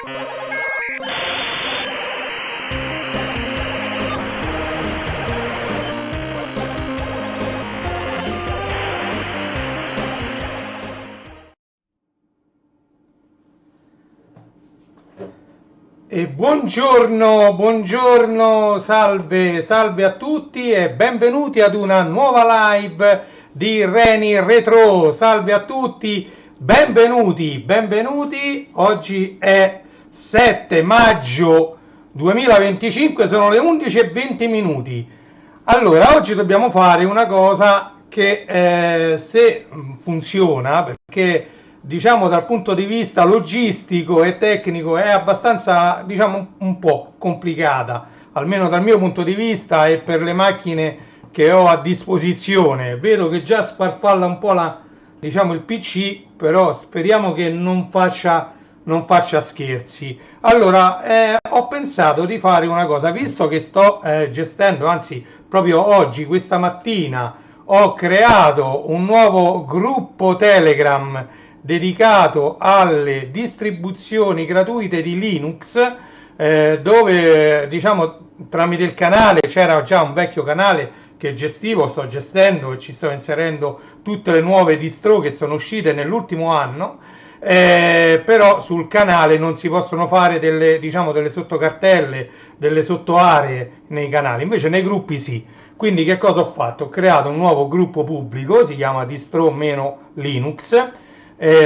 E buongiorno, salve a tutti e benvenuti ad una nuova live di Reni Retro. Salve a tutti, benvenuti. Oggi è 7 maggio 2025, sono le 11:20. Allora, oggi dobbiamo fare una cosa che se funziona, perché diciamo dal punto di vista logistico e tecnico è abbastanza, diciamo, un po' complicata, almeno dal mio punto di vista e per le macchine che ho a disposizione. Vedo che già sfarfalla un po' diciamo, il PC, però speriamo che non faccia scherzi. Allora, ho pensato di fare una cosa, visto che sto gestendo, anzi proprio oggi, questa mattina, ho creato un nuovo gruppo Telegram dedicato alle distribuzioni gratuite di Linux, dove diciamo tramite il canale c'era già un vecchio canale che gestivo, sto gestendo e ci sto inserendo tutte le nuove distro che sono uscite nell'ultimo anno, però sul canale non si possono fare delle sottocartelle, delle sottoaree nei canali, invece nei gruppi sì. Quindi che cosa ho fatto? Ho creato un nuovo gruppo pubblico, si chiama distro-linux,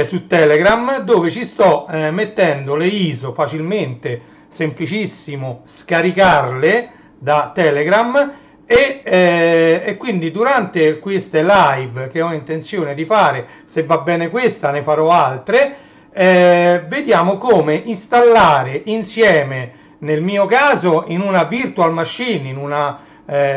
su Telegram, dove ci sto mettendo le ISO facilmente, semplicissimo scaricarle da Telegram e quindi durante queste live che ho intenzione di fare, se va bene questa ne farò altre, vediamo come installare insieme, nel mio caso in una virtual machine, in una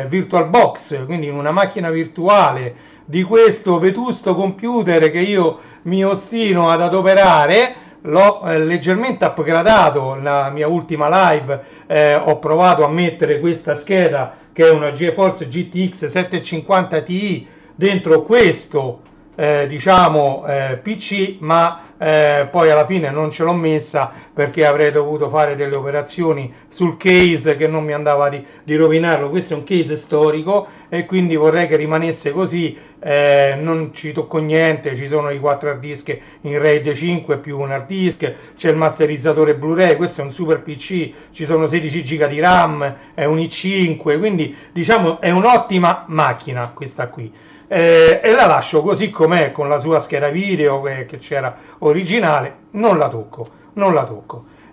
virtual box, quindi in una macchina virtuale di questo vetusto computer che io mi ostino ad adoperare. L'ho leggermente upgradato la mia ultima live, ho provato a mettere questa scheda che è una GeForce GTX 750 Ti dentro questo PC, ma poi alla fine non ce l'ho messa perché avrei dovuto fare delle operazioni sul case che non mi andava di rovinarlo. Questo è un case storico e quindi vorrei che rimanesse così, non ci tocco niente, ci sono i 4 hard disk in RAID 5 più un hard disk, c'è il masterizzatore Blu-ray, questo è un super PC, ci sono 16 giga di RAM, è un i5, quindi diciamo è un'ottima macchina questa qui. E la lascio così com'è con la sua scheda video che c'era originale, non la tocco.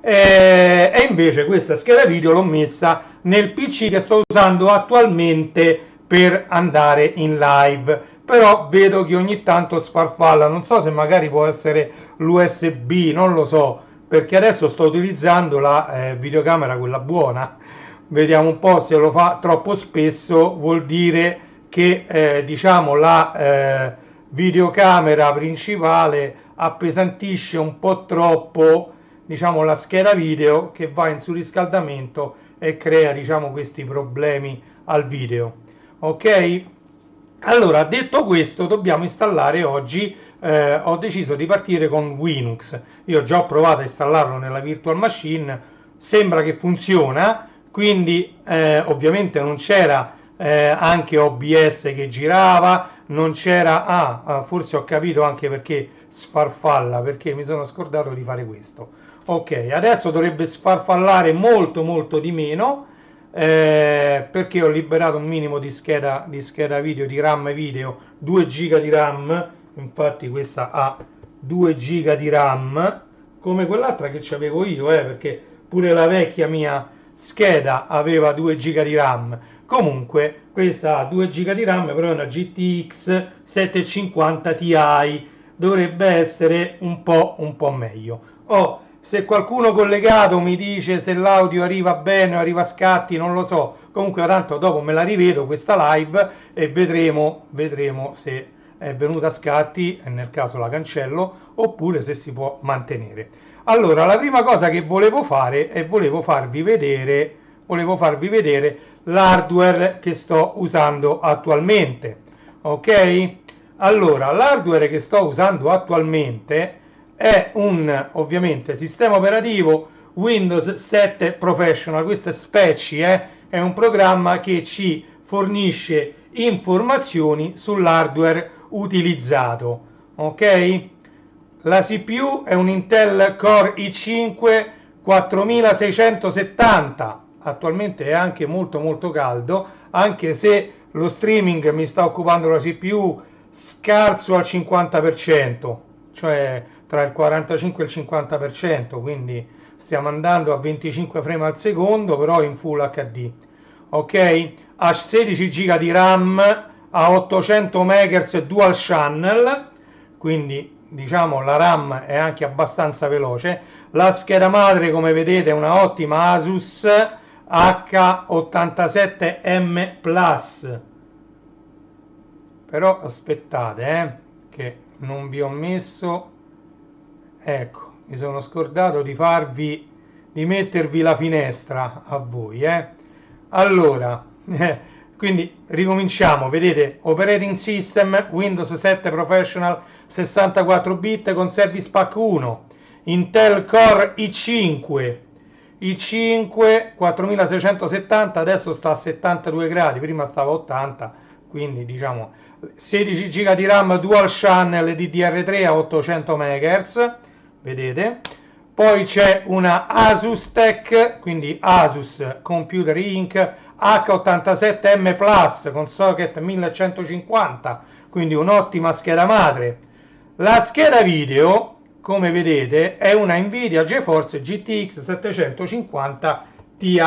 E invece questa scheda video l'ho messa nel PC che sto usando attualmente per andare in live, però vedo che ogni tanto sfarfalla, non so se magari può essere l'USB, non lo so, perché adesso sto utilizzando la videocamera, quella buona. Vediamo un po', se lo fa troppo spesso vuol dire che diciamo la videocamera principale appesantisce un po' troppo, diciamo, la scheda video, che va in surriscaldamento e crea, diciamo, questi problemi al video. Ok? Allora, detto questo, dobbiamo installare oggi, ho deciso di partire con Linux. Io già ho provato a installarlo nella virtual machine, sembra che funziona, quindi ovviamente non c'era anche OBS che girava, non c'era, forse ho capito anche perché sfarfalla, perché mi sono scordato di fare questo. Ok, adesso dovrebbe sfarfallare molto di meno, perché ho liberato un minimo di scheda video, di RAM video, 2 giga di RAM, infatti questa ha 2 giga di RAM, come quell'altra che c'avevo io, perché pure la vecchia mia scheda aveva 2 giga di RAM. Comunque questa ha 2 giga di RAM, però è una GTX 750 Ti, dovrebbe essere un po' meglio. Se qualcuno collegato mi dice se l'audio arriva bene o arriva a scatti, non lo so. Comunque tanto dopo me la rivedo questa live e vedremo se è venuta a scatti, e nel caso la cancello, oppure se si può mantenere. Allora, la prima cosa che volevo fare è volevo farvi vedere l'hardware che sto usando attualmente. Ok? Allora, l'hardware che sto usando attualmente è un, ovviamente, sistema operativo Windows 7 Professional. Questo è Specci, è un programma che ci fornisce informazioni sull'hardware utilizzato. Ok? La CPU è un Intel Core i5 4670, attualmente è anche molto caldo, anche se lo streaming mi sta occupando la CPU scarso al 50%, cioè tra il 45 e il 50%, quindi stiamo andando a 25 frame al secondo, però in Full HD. Ok? Ha 16 GB di RAM, a 800 MHz Dual Channel, quindi diciamo la RAM è anche abbastanza veloce. La scheda madre, come vedete, è una ottima Asus H87M Plus. Però aspettate, che non vi ho messo, ecco, mi sono scordato di mettervi la finestra a voi, allora quindi ricominciamo. Vedete, operating system Windows 7 Professional 64 bit con Service Pack 1, Intel Core i5 4670, adesso sta a 72 gradi, prima stava a 80, quindi diciamo 16 GB di RAM Dual Channel DDR3 a 800 MHz, vedete. Poi c'è una Asus Tech, quindi Asus Computer Inc. H87M Plus con socket 1150, quindi un'ottima scheda madre. La scheda video, come vedete, è una Nvidia GeForce GTX 750 Ti,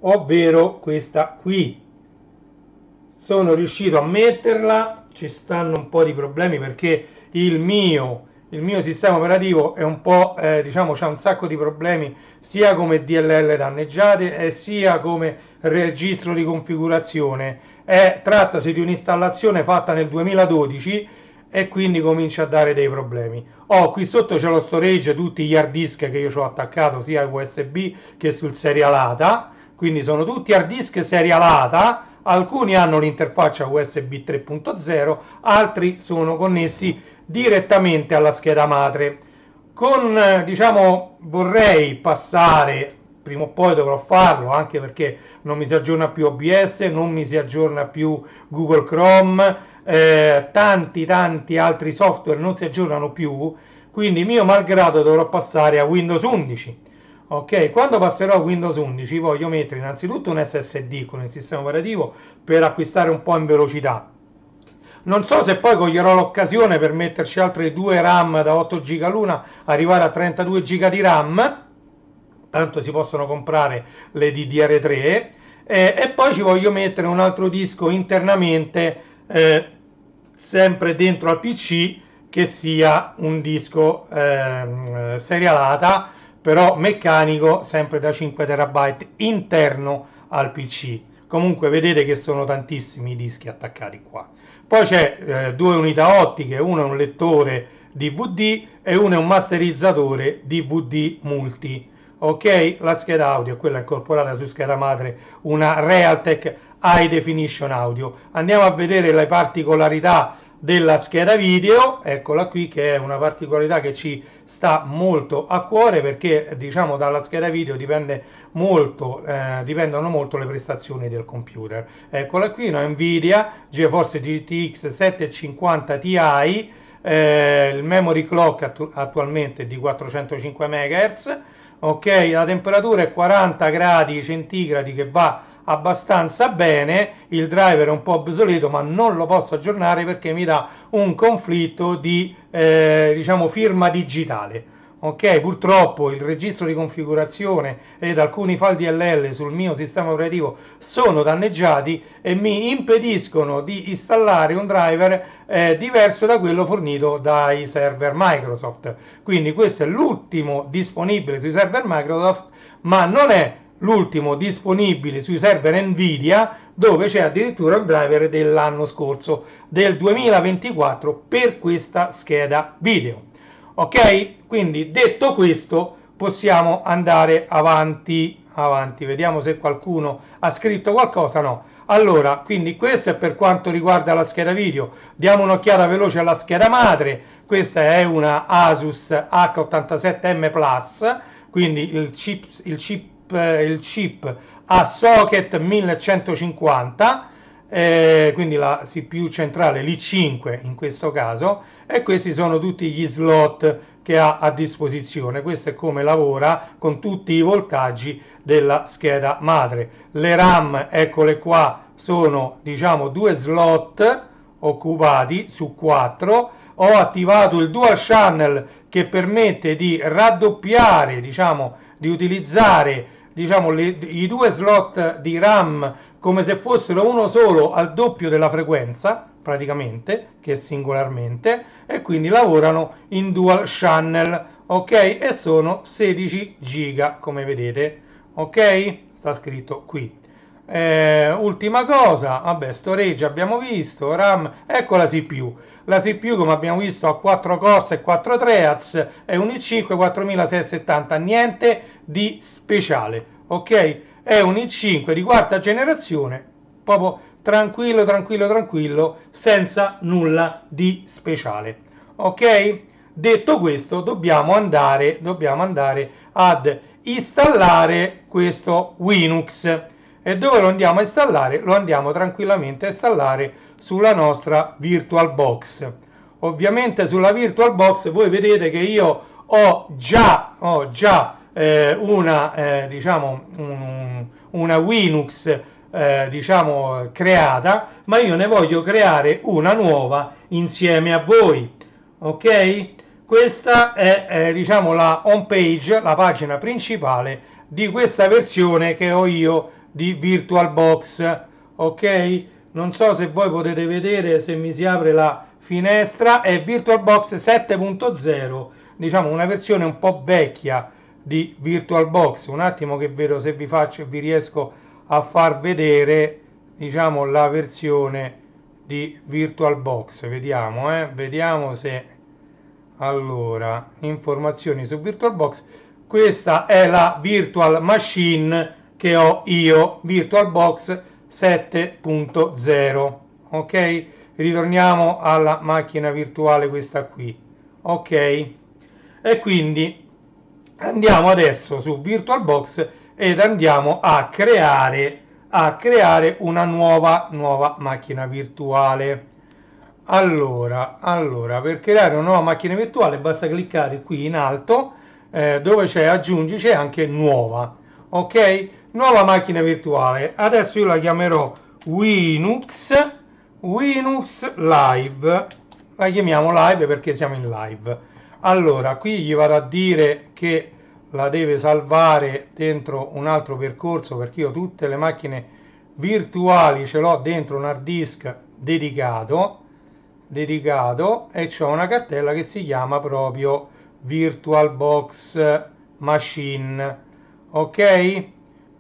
ovvero questa qui. Sono riuscito a metterla, ci stanno un po' di problemi perché il mio sistema operativo è un po', diciamo, c'ha un sacco di problemi sia come DLL danneggiate e sia come registro di configurazione. Trattasi di un'installazione fatta nel 2012 e quindi comincia a dare dei problemi. Qui sotto c'è lo storage, tutti gli hard disk che io ho attaccato sia USB che sul serialata, quindi sono tutti hard disk serialata. Alcuni hanno l'interfaccia USB 3.0, altri sono connessi direttamente alla scheda madre. Diciamo, vorrei passare, prima o poi dovrò farlo, anche perché non mi si aggiorna più OBS, non mi si aggiorna più Google Chrome, tanti altri software non si aggiornano più, quindi mio malgrado dovrò passare a Windows 11. Ok, quando passerò a Windows 11 voglio mettere innanzitutto un SSD con il sistema operativo per acquistare un po' in velocità. Non so se poi coglierò l'occasione per metterci altre 2 RAM da 8 GB l'una, arrivare a 32 GB di RAM, tanto si possono comprare le DDR3, e poi ci voglio mettere un altro disco internamente, sempre dentro al PC, che sia un disco serialata, però meccanico, sempre da 5 TB interno al PC. Comunque vedete che sono tantissimi dischi attaccati qua. Poi c'è 2 unità ottiche, uno è un lettore DVD e uno è un masterizzatore DVD multi. Ok, la scheda audio è quella incorporata su scheda madre, una Realtek High Definition Audio. Andiamo a vedere le particolarità della scheda video. Eccola qui, che è una particolarità che ci sta molto a cuore, perché diciamo dalla scheda video dipendono molto le prestazioni del computer. Eccola qui, una Nvidia GeForce GTX 750 Ti, il memory clock attualmente è di 405 MHz. Ok, la temperatura è 40 gradi centigradi, che va abbastanza bene. Il driver è un po' obsoleto, ma non lo posso aggiornare perché mi dà un conflitto di diciamo firma digitale. Ok, purtroppo il registro di configurazione ed alcuni file DLL sul mio sistema operativo sono danneggiati e mi impediscono di installare un driver diverso da quello fornito dai server Microsoft. Quindi questo è l'ultimo disponibile sui server Microsoft, ma non è l'ultimo disponibile sui server Nvidia, dove c'è addirittura un driver dell'anno scorso, del 2024, per questa scheda video. Ok, quindi detto questo possiamo andare avanti. Vediamo se qualcuno ha scritto qualcosa. No, allora, quindi questo è per quanto riguarda la scheda video. Diamo un'occhiata veloce alla scheda madre. Questa è una Asus H87M Plus, quindi il chip a socket 1150, quindi la CPU centrale l'I5 in questo caso, e questi sono tutti gli slot che ha a disposizione. Questo è come lavora con tutti i voltaggi della scheda madre. Le RAM, eccole qua, sono diciamo 2 slot occupati su 4. Ho attivato il dual channel che permette di raddoppiare, diciamo, di utilizzare, diciamo, i 2 slot di RAM come se fossero uno solo al doppio della frequenza, praticamente, che singolarmente, e quindi lavorano in dual channel, ok? E sono 16 giga, come vedete, ok? Sta scritto qui. Ultima cosa, vabbè, storage abbiamo visto, RAM, ecco la CPU. La CPU, come abbiamo visto, ha 4 core e 4 threads, è un i5 4670, niente di speciale, ok? È un i5 di quarta generazione, proprio tranquillo, tranquillo, tranquillo, senza nulla di speciale, ok? Detto questo, dobbiamo andare ad installare questo Linux. E dove lo andiamo a installare? Lo andiamo tranquillamente a installare sulla nostra VirtualBox. Ovviamente sulla VirtualBox voi vedete che io ho già diciamo una Linux diciamo creata, ma io ne voglio creare una nuova insieme a voi, ok? Questa è diciamo la home page, la pagina principale di questa versione che ho io di VirtualBox, ok? Non so se voi potete vedere, se mi si apre la finestra, è VirtualBox 7.0, diciamo una versione un po' vecchia di VirtualBox. Un attimo che vedo se vi riesco a far vedere, diciamo, la versione di VirtualBox. Vediamo se, allora, informazioni su VirtualBox. Questa è la virtual machine che ho io, VirtualBox 7.0, ok? Ritorniamo alla macchina virtuale, questa qui, ok? E quindi andiamo adesso su VirtualBox ed andiamo a creare una nuova macchina virtuale. Allora, per creare una nuova macchina virtuale basta cliccare qui in alto, dove c'è aggiungi, c'è anche nuova, ok? Nuova macchina virtuale. Adesso io la chiamerò Linux Live. La chiamiamo live perché siamo in live. Allora, qui gli vado a dire che la deve salvare dentro un altro percorso, perché io tutte le macchine virtuali ce l'ho dentro un hard disk dedicato, e c'ho una cartella che si chiama proprio VirtualBox Machine, ok?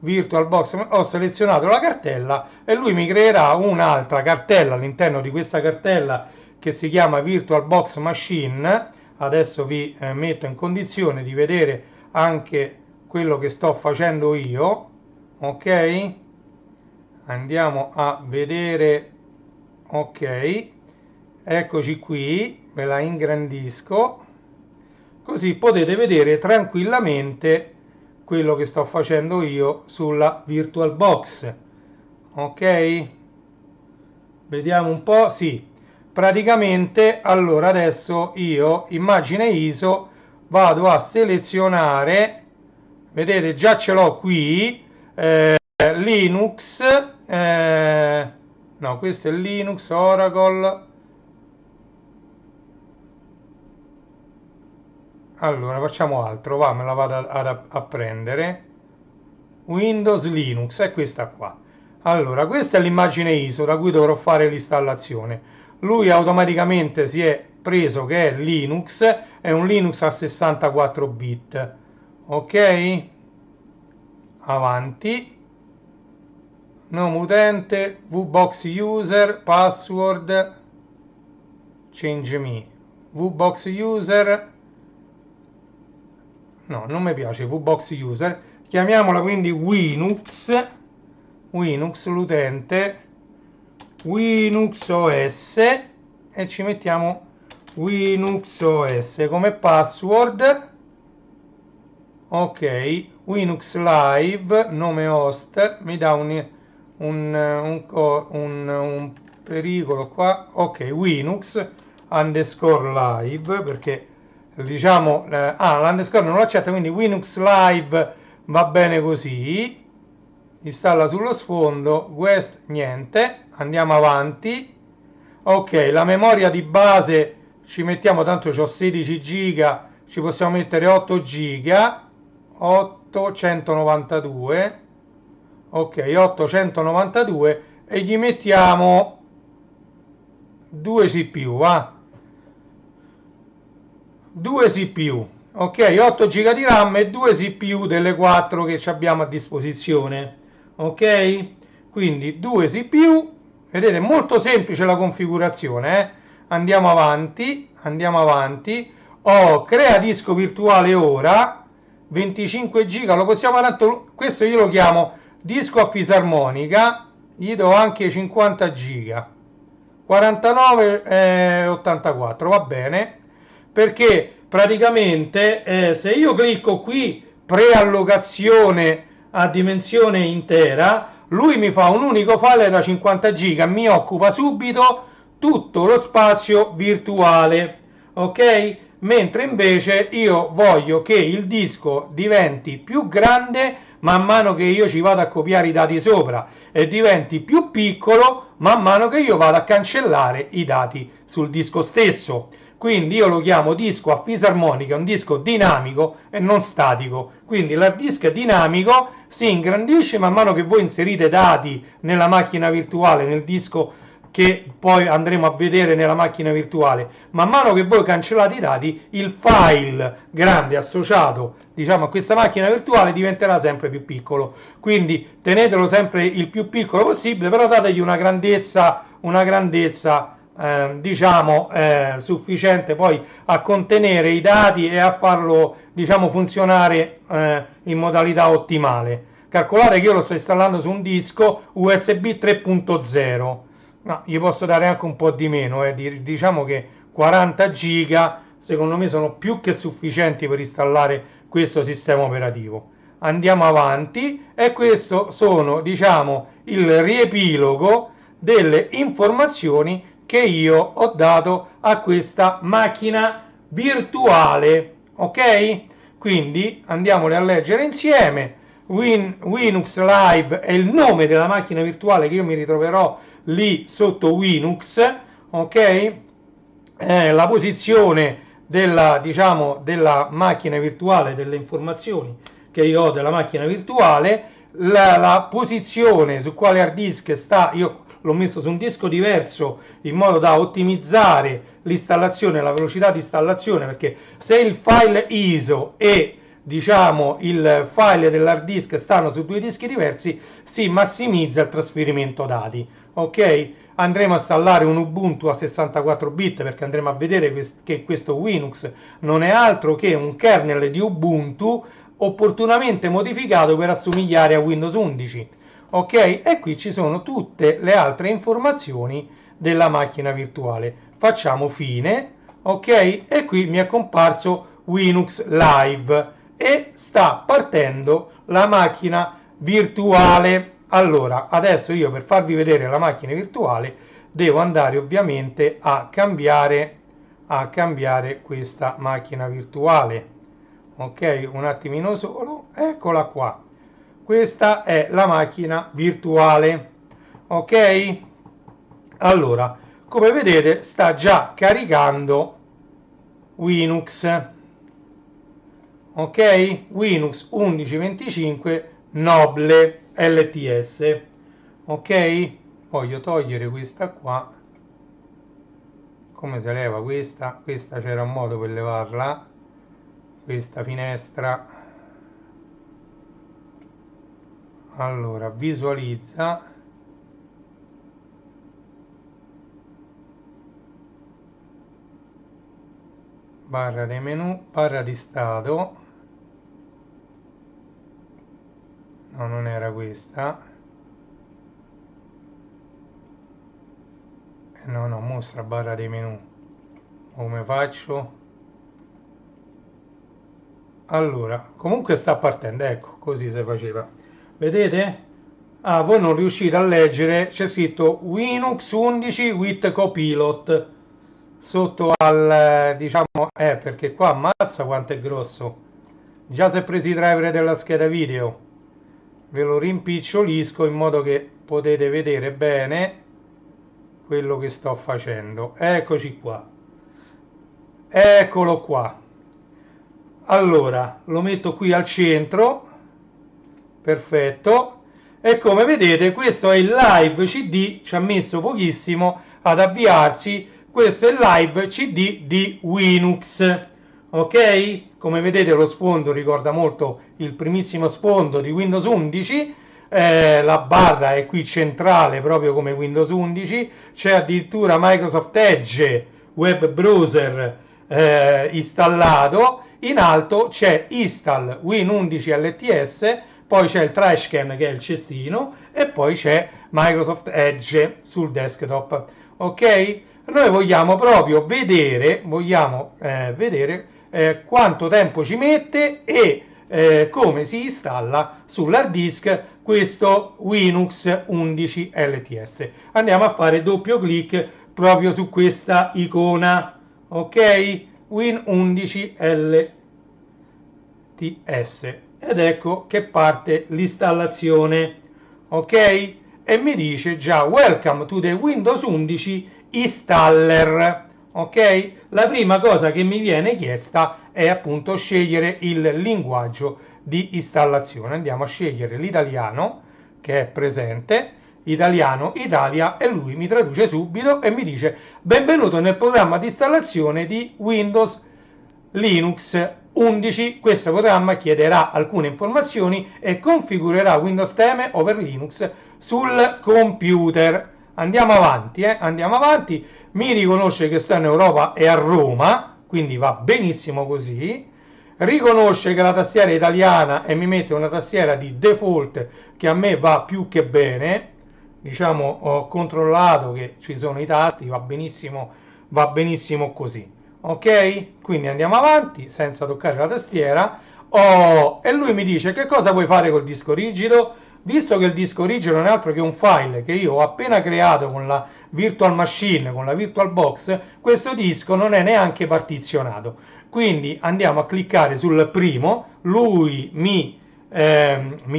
VirtualBox, ho selezionato la cartella e lui mi creerà un'altra cartella all'interno di questa cartella che si chiama VirtualBox Machine. Adesso vi metto in condizione di vedere anche quello che sto facendo io, ok? Andiamo a vedere, ok? Eccoci qui, ve la ingrandisco, così potete vedere tranquillamente quello che sto facendo io sulla VirtualBox, ok? Vediamo un po', sì, praticamente. Allora adesso io, immagine ISO, vado a selezionare, vedete già ce l'ho qui, Linux, no, questo è Linux, Oracle. Allora facciamo altro, va, me la vado a prendere. Windows Linux, è questa qua. Allora, questa è l'immagine ISO da cui dovrò fare l'installazione. Lui automaticamente si è preso che è Linux, è un Linux a 64 bit. Ok? Avanti. Nome utente, VBox user, password, change me. VBox user, no, non mi piace VBox user. Chiamiamola quindi Linux l'utente, Linux OS, e ci mettiamo Linux OS come password, ok, Linux Live, nome host, mi dà un pericolo qua, ok, Linux underscore live, perché diciamo, l'underscore non lo accetta, quindi Linux Live va bene così, installa sullo sfondo, quest niente, andiamo avanti, ok, la memoria di base ci mettiamo, tanto ho 16 giga, ci possiamo mettere 8 giga, 892, ok, 892 e gli mettiamo 2 CPU, va? 2 CPU, ok, 8 giga di RAM e 2 CPU delle 4 che abbiamo a disposizione, ok? Quindi 2 CPU, vedete, molto semplice la configurazione, eh? Andiamo avanti, crea disco virtuale ora, 25 giga, lo possiamo, tanto, questo io lo chiamo disco a fisarmonica, gli do anche 50 giga, 49,84, va bene, perché praticamente se io clicco qui preallocazione a dimensione intera, lui mi fa un unico file da 50 giga, mi occupa subito tutto lo spazio virtuale, ok? Mentre invece io voglio che il disco diventi più grande man mano che io ci vado a copiare i dati sopra e diventi più piccolo man mano che io vado a cancellare i dati sul disco stesso. Quindi io lo chiamo disco a fisarmonica, un disco dinamico e non statico. Quindi l'hard disk è dinamico, si ingrandisce man mano che voi inserite dati nella macchina virtuale, nel disco che poi andremo a vedere nella macchina virtuale. Man mano che voi cancellate i dati, il file grande associato, diciamo, a questa macchina virtuale diventerà sempre più piccolo. Quindi tenetelo sempre il più piccolo possibile, però dategli una grandezza diciamo sufficiente poi a contenere i dati e a farlo, diciamo, funzionare in modalità ottimale. Calcolate che io lo sto installando su un disco USB 3.0. No, gli posso dare anche un po' di meno, diciamo che 40 giga secondo me sono più che sufficienti per installare questo sistema operativo. Andiamo avanti e questo sono, diciamo, il riepilogo delle informazioni che io ho dato a questa macchina virtuale, ok? Quindi andiamole a leggere insieme. Linux Live è il nome della macchina virtuale che io mi ritroverò lì sotto Linux, ok? La posizione della, diciamo, della macchina virtuale, delle informazioni che io ho della macchina virtuale, la posizione su quale hard disk sta, io l'ho messo su un disco diverso in modo da ottimizzare l'installazione, la velocità di installazione, perché se il file ISO e diciamo il file dell'hard disk stanno su due dischi diversi, si massimizza il trasferimento dati, ok? Andremo a installare un Ubuntu a 64 bit perché andremo a vedere che questo Linux non è altro che un kernel di Ubuntu opportunamente modificato per assomigliare a Windows 11, ok? E qui ci sono tutte le altre informazioni della macchina virtuale. Facciamo fine, ok? E qui mi è comparso Linux Live e sta partendo la macchina virtuale. Allora, adesso io per farvi vedere la macchina virtuale devo andare ovviamente a cambiare questa macchina virtuale. Ok, un attimino solo, eccola qua. Questa è la macchina virtuale. Ok? Allora, come vedete sta già caricando Linux. Ok? Linux 1125 Noble LTS. Ok? Voglio togliere questa qua. Come si leva questa? Questa c'era un modo per levarla. Questa finestra. Allora, visualizza. Barra dei menu, barra di stato. No, non era questa. No, no, mostra barra dei menu. Come faccio? Allora, comunque sta partendo, ecco, così si faceva. Vedete? Ah, voi non riuscite a leggere, c'è scritto Linux 11 with Copilot sotto al, diciamo, perché qua ammazza quanto è grosso. Già si è preso i driver della scheda video. Ve lo rimpicciolisco in modo che potete vedere bene quello che sto facendo. Eccoci qua. Eccolo qua. Allora, lo metto qui al centro. Perfetto. E come vedete questo è il live CD, ci ha messo pochissimo ad avviarsi. Questo è il live CD di Linux, ok? Come vedete lo sfondo ricorda molto il primissimo sfondo di Windows 11, la barra è qui centrale proprio come Windows 11, c'è addirittura Microsoft Edge web browser installato, in alto c'è install Win11 LTS, poi c'è il trashcan che è il cestino e poi c'è Microsoft Edge sul desktop, ok? Noi vogliamo proprio vedere, quanto tempo ci mette e come si installa sull'hard disk questo Linux 11 LTS. Andiamo a fare doppio clic proprio su questa icona, ok? Win 11 LTS, ed ecco che parte l'installazione, ok? E mi dice già welcome to the Windows 11 installer, ok? La prima cosa che mi viene chiesta è appunto scegliere il linguaggio di installazione. Andiamo a scegliere l'italiano che è presente, italiano Italia, e lui mi traduce subito e mi dice benvenuto nel programma di installazione di Windows Linux 11. Questo programma chiederà alcune informazioni e configurerà Windows Theme over Linux sul computer. Andiamo avanti, andiamo avanti. Mi riconosce che sto in Europa e a Roma, quindi va benissimo così. Riconosce che la tastiera è italiana e mi mette una tastiera di default che a me va più che bene. Diciamo, ho controllato che ci sono i tasti, va benissimo così. Ok? Quindi andiamo avanti senza toccare la tastiera. E lui mi dice che cosa vuoi fare col disco rigido? Visto che il disco rigido non è altro che un file che io ho appena creato con la virtual machine, con la VirtualBox, questo disco non è neanche partizionato. Quindi andiamo a cliccare sul primo, lui mi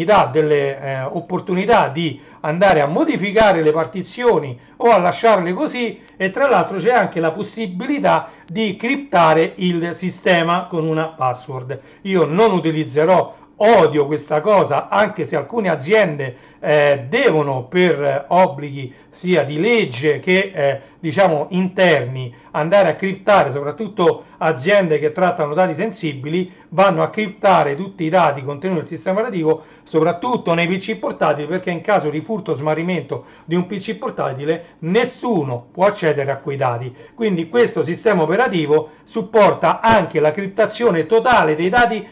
dà delle opportunità di andare a modificare le partizioni o a lasciarle così, e tra l'altro c'è anche la possibilità di criptare il sistema con una password. Io non utilizzerò, odio questa cosa, anche se alcune aziende devono per obblighi sia di legge che diciamo interni andare a criptare, soprattutto aziende che trattano dati sensibili vanno a criptare tutti i dati contenuti nel sistema operativo, soprattutto nei PC portatili, perché in caso di furto o smarrimento di un PC portatile nessuno può accedere a quei dati. Quindi questo sistema operativo supporta anche la criptazione totale dei dati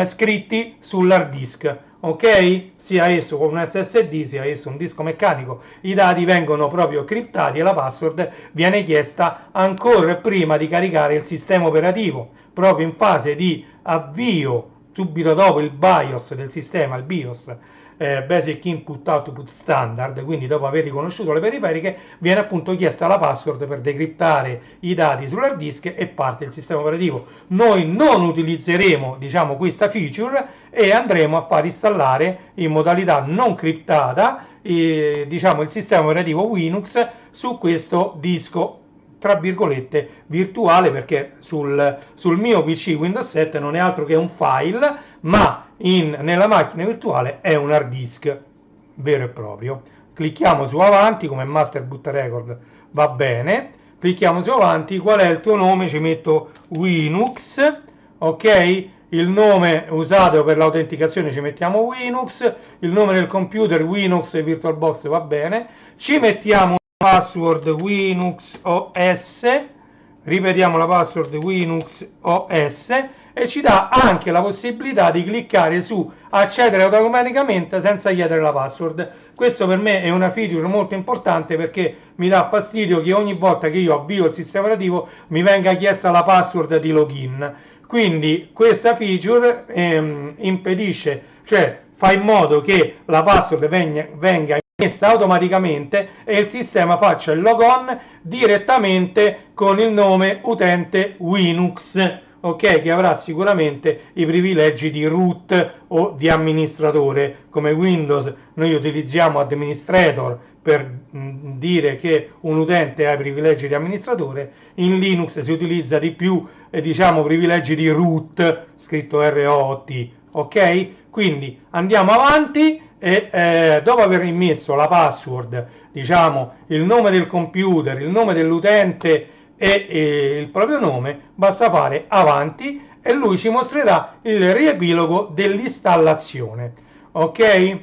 scritti sull'hard disk, ok? Sia esso con un SSD sia esso un disco meccanico, i dati vengono proprio criptati e la password viene chiesta ancora prima di caricare il sistema operativo, proprio in fase di avvio, subito dopo il BIOS del sistema, il BIOS, Basic Input Output Standard, quindi dopo aver riconosciuto le periferiche viene appunto chiesta la password per decriptare i dati sull'hard disk e parte il sistema operativo. Noi non utilizzeremo, diciamo, questa feature e andremo a far installare in modalità non criptata diciamo il sistema operativo Linux su questo disco tra virgolette virtuale, perché sul mio PC Windows 7 non è altro che un file, ma nella macchina virtuale è un hard disk vero e proprio. Clicchiamo su avanti, come master boot record va bene, clicchiamo su avanti. Qual è il tuo nome? Ci metto Linux, ok? Il nome usato per l'autenticazione ci mettiamo Linux, il nome del computer Linux e VirtualBox va bene, ci mettiamo password Linux OS, ripetiamo la password Linux OS e ci dà anche la possibilità di cliccare su accedere automaticamente senza chiedere la password. Questo per me è una feature molto importante, perché mi dà fastidio che ogni volta che io avvio il sistema operativo mi venga chiesta la password di login. Quindi questa feature impedisce, cioè fa in modo che la password venga messa automaticamente e il sistema faccia il logon direttamente con il nome utente Linux, ok, che avrà sicuramente i privilegi di root o di amministratore. Come Windows noi utilizziamo administrator per dire che un utente ha i privilegi di amministratore, in Linux si utilizza di più diciamo privilegi di root, scritto ROT, ok? Quindi andiamo avanti e dopo aver immesso la password, diciamo il nome del computer, il nome dell'utente e il proprio nome, basta fare avanti e lui ci mostrerà il riepilogo dell'installazione, ok?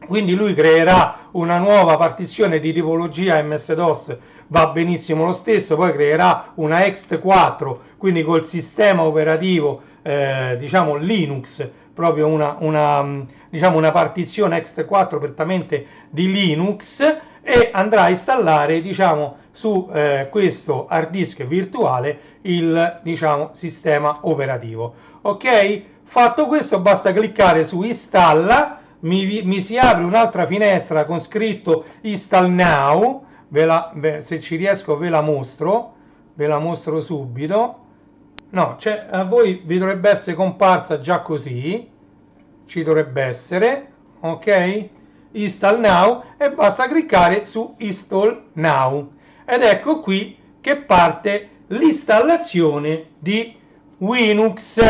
Quindi lui creerà una nuova partizione di tipologia MS-DOS, va benissimo lo stesso, poi creerà una ext4, quindi col sistema operativo diciamo Linux, proprio diciamo una partizione ext4 prettamente di Linux, e andrà a installare diciamo su questo hard disk virtuale il diciamo sistema operativo. Ok, fatto questo basta cliccare su installa, mi si apre un'altra finestra con scritto install now, se ci riesco ve la mostro subito. No, cioè, a voi vi dovrebbe essere comparsa già così, ci dovrebbe essere, ok? Install now, e basta cliccare su install now ed ecco qui che parte l'installazione di Linux,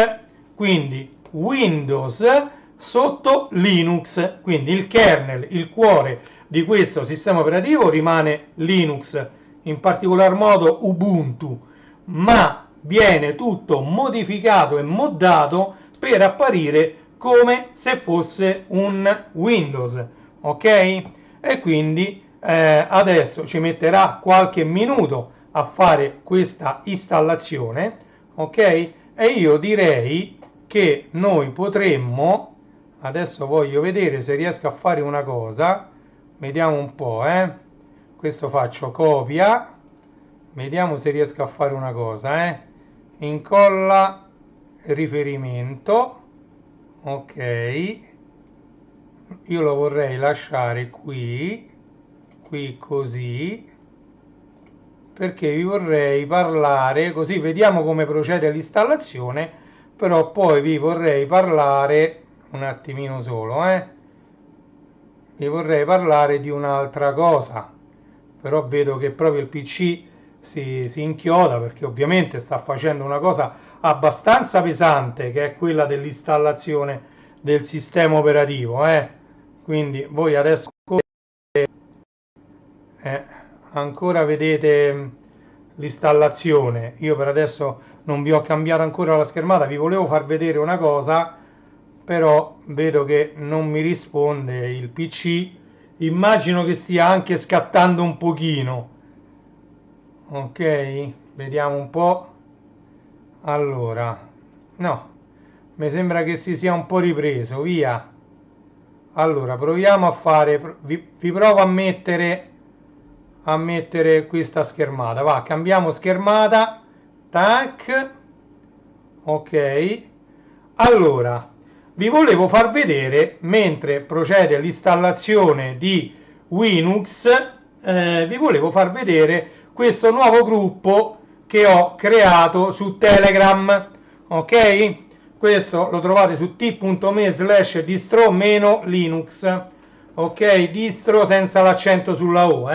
quindi Windows sotto Linux, quindi il kernel, il cuore di questo sistema operativo rimane Linux, in particolar modo Ubuntu, ma viene tutto modificato e moddato per apparire come se fosse un Windows, ok? E quindi adesso ci metterà qualche minuto a fare questa installazione, ok? E io direi che noi potremmo, adesso voglio vedere se riesco a fare una cosa, vediamo un po', questo faccio copia, vediamo se riesco a fare una cosa, incolla riferimento, ok, io lo vorrei lasciare qui così, perché vi vorrei parlare, così vediamo come procede l'installazione, però poi vi vorrei parlare un attimino solo, vi vorrei parlare di un'altra cosa, però vedo che proprio il PC si inchioda, perché ovviamente sta facendo una cosa abbastanza pesante, che è quella dell'installazione del sistema operativo, quindi voi adesso ancora vedete l'installazione. Io per adesso non vi ho cambiato ancora la schermata, vi volevo far vedere una cosa, però vedo che non mi risponde il PC, immagino che stia anche scattando un pochino, ok, vediamo un po'. Allora, no, mi sembra che si sia un po' ripreso, via. Allora proviamo a fare, vi provo a mettere questa schermata, va, cambiamo schermata, tac, ok. Allora vi volevo far vedere, mentre procede l'installazione di Linux, vi volevo far vedere questo nuovo gruppo che ho creato su Telegram, ok? Questo lo trovate su t.me/distro-linux, ok? Distro senza l'accento sulla O,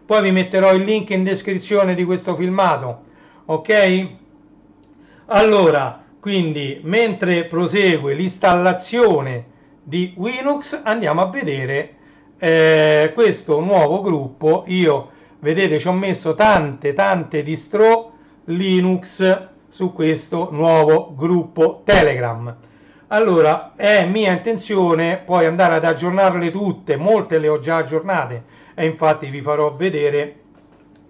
Poi vi metterò il link in descrizione di questo filmato, ok? Allora, quindi mentre prosegue l'installazione di Linux andiamo a vedere questo nuovo gruppo. Io vedete ci ho messo tante distro Linux su questo nuovo gruppo Telegram. Allora è mia intenzione poi andare ad aggiornarle tutte, molte le ho già aggiornate e infatti vi farò vedere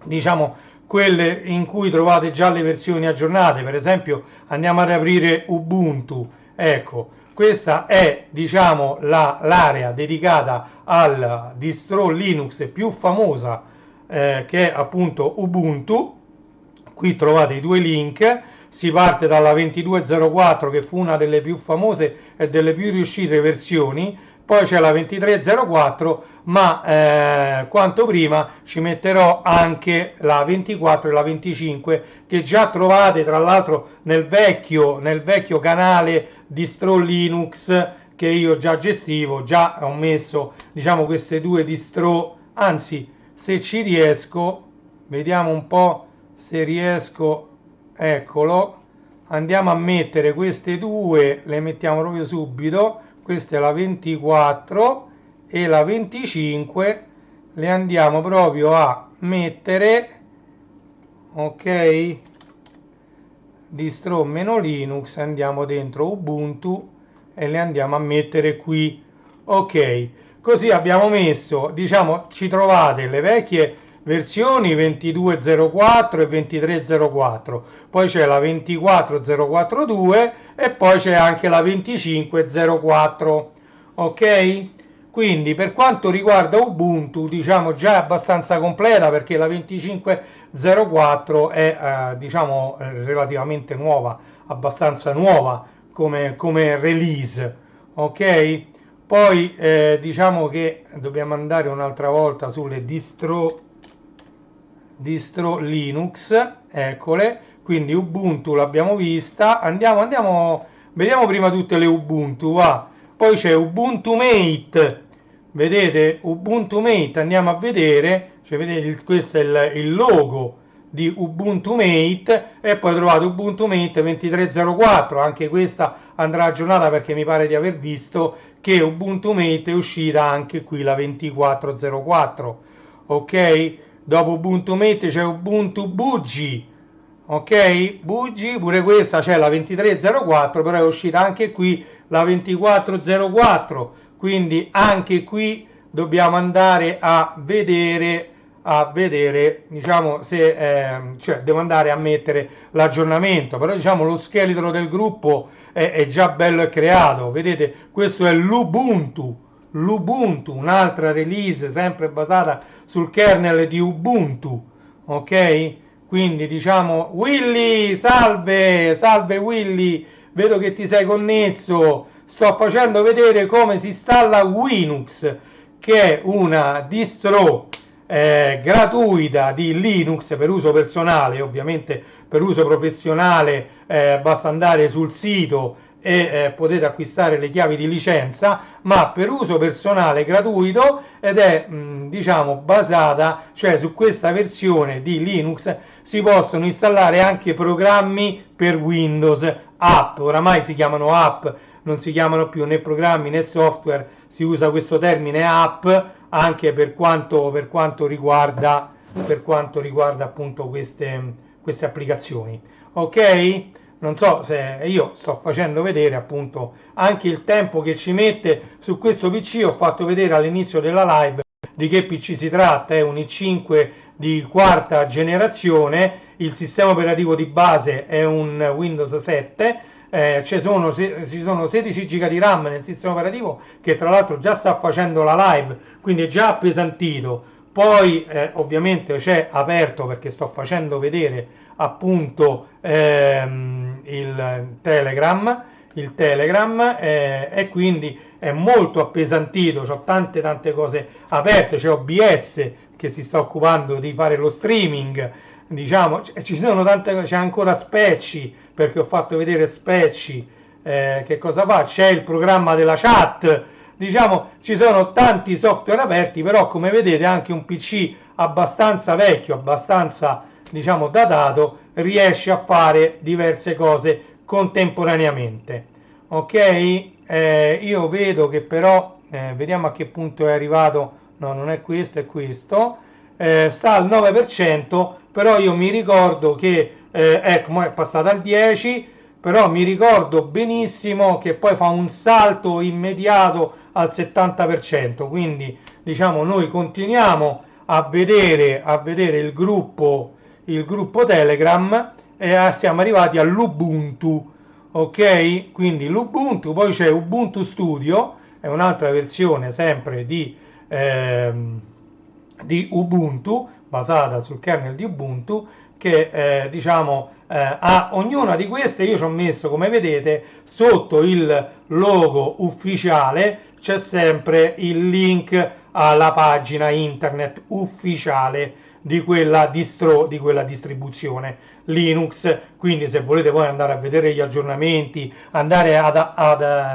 diciamo quelle in cui trovate già le versioni aggiornate. Per esempio andiamo ad aprire Ubuntu, ecco, questa è diciamo l'area dedicata al distro Linux più famosa che è appunto Ubuntu. Qui trovate i due link, si parte dalla 22.04 che fu una delle più famose e delle più riuscite versioni, poi c'è la 23.04, ma quanto prima ci metterò anche la 24 e la 25 che già trovate tra l'altro nel vecchio canale distro Linux che io già gestivo. Già ho messo, diciamo, queste due distro, anzi, se ci riesco, vediamo un po' se riesco, eccolo, andiamo a mettere queste due, le mettiamo proprio subito, questa è la 24 e la 25, le andiamo proprio a mettere, ok, distro meno Linux, andiamo dentro Ubuntu e le andiamo a mettere qui, ok, così abbiamo messo, diciamo, ci trovate le vecchie versioni 22.04 e 23.04, poi c'è la 24.042 e poi c'è anche la 25.04, ok? Quindi per quanto riguarda Ubuntu, diciamo già abbastanza completa perché la 25.04 è diciamo relativamente nuova, abbastanza nuova come release, ok? Poi diciamo che dobbiamo andare un'altra volta sulle distro Linux, eccole, quindi Ubuntu l'abbiamo vista, vediamo prima tutte le Ubuntu, va. Poi c'è Ubuntu Mate, vedete Ubuntu Mate, andiamo a vedere, cioè, vedete, questo è il logo di Ubuntu Mate, e poi trovate Ubuntu Mate 23.04, anche questa andrà aggiornata perché mi pare di aver visto che Ubuntu Mate è uscita anche qui la 24.04, ok? Dopo Ubuntu Mate c'è Ubuntu Buggy, ok? Buggy, pure questa c'è la 23.04, però è uscita anche qui la 24.04, quindi anche qui dobbiamo andare a vedere, diciamo, se cioè devo andare a mettere l'aggiornamento, però diciamo lo scheletro del gruppo è già bello e creato, vedete, questo è l'Ubuntu, un'altra release sempre basata sul kernel di Ubuntu, ok? Quindi diciamo, Willy, salve Willy, vedo che ti sei connesso, sto facendo vedere come si installa Winux, che è una distro gratuita di Linux per uso personale. Ovviamente per uso professionale basta andare sul sito e potete acquistare le chiavi di licenza, ma per uso personale gratuito, ed è diciamo basata, cioè su questa versione di Linux si possono installare anche programmi per Windows, app, oramai si chiamano app, non si chiamano più né programmi né software, si usa questo termine app anche per quanto riguarda appunto queste applicazioni, ok? Non so se io sto facendo vedere appunto anche il tempo che ci mette su questo PC. Ho fatto vedere all'inizio della live di che PC si tratta, è un i5 di quarta generazione, il sistema operativo di base è un Windows 7, ci sono 16 GB di RAM nel sistema operativo, che tra l'altro già sta facendo la live, quindi è già appesantito. Poi ovviamente c'è aperto, perché sto facendo vedere appunto il Telegram, e quindi è molto appesantito, c'ho tante cose aperte, c'è OBS che si sta occupando di fare lo streaming, diciamo, ci sono c'è ancora Specci, perché ho fatto vedere Specci, che cosa fa, c'è il programma della chat, diciamo ci sono tanti software aperti, però come vedete anche un PC abbastanza vecchio, abbastanza diciamo datato, riesce a fare diverse cose contemporaneamente, ok? Io vedo che però vediamo a che punto è arrivato, no, non è questo, è questo, sta al 9%, però io mi ricordo che ecco, è passata al 10%, però mi ricordo benissimo che poi fa un salto immediato al 70%, quindi diciamo noi continuiamo a vedere il gruppo Telegram, e siamo arrivati all'Ubuntu, ok? Quindi l'Ubuntu, poi c'è Ubuntu Studio, è un'altra versione sempre di Ubuntu, basata sul kernel di Ubuntu, che diciamo a ognuna di queste io ci ho messo, come vedete, sotto il logo ufficiale c'è sempre il link alla pagina internet ufficiale di quella distro, di quella distribuzione Linux. Quindi se volete poi andare a vedere gli aggiornamenti, andare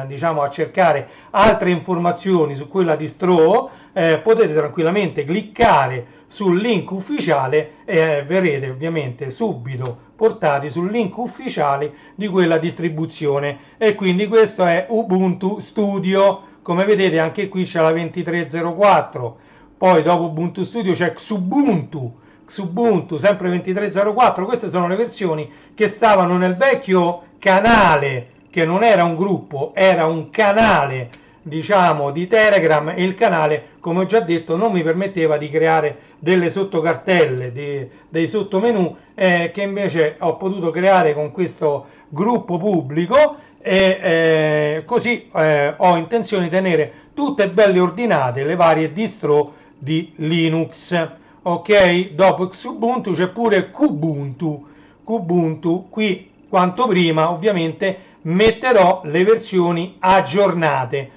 diciamo a cercare altre informazioni su quella distro, potete tranquillamente cliccare sul link ufficiale e verrete ovviamente subito portati sul link ufficiale di quella distribuzione. E quindi questo è Ubuntu Studio. Come vedete anche qui c'è la 2304, poi dopo Ubuntu Studio c'è Xubuntu, sempre 2304. Queste sono le versioni che stavano nel vecchio canale, che non era un gruppo, era un canale diciamo di Telegram, e il canale, come ho già detto, non mi permetteva di creare delle sottocartelle, dei sottomenu, che invece ho potuto creare con questo gruppo pubblico, e così ho intenzione di tenere tutte belle ordinate le varie distro di Linux. Ok, dopo Xubuntu c'è pure Kubuntu. Qui quanto prima ovviamente metterò le versioni aggiornate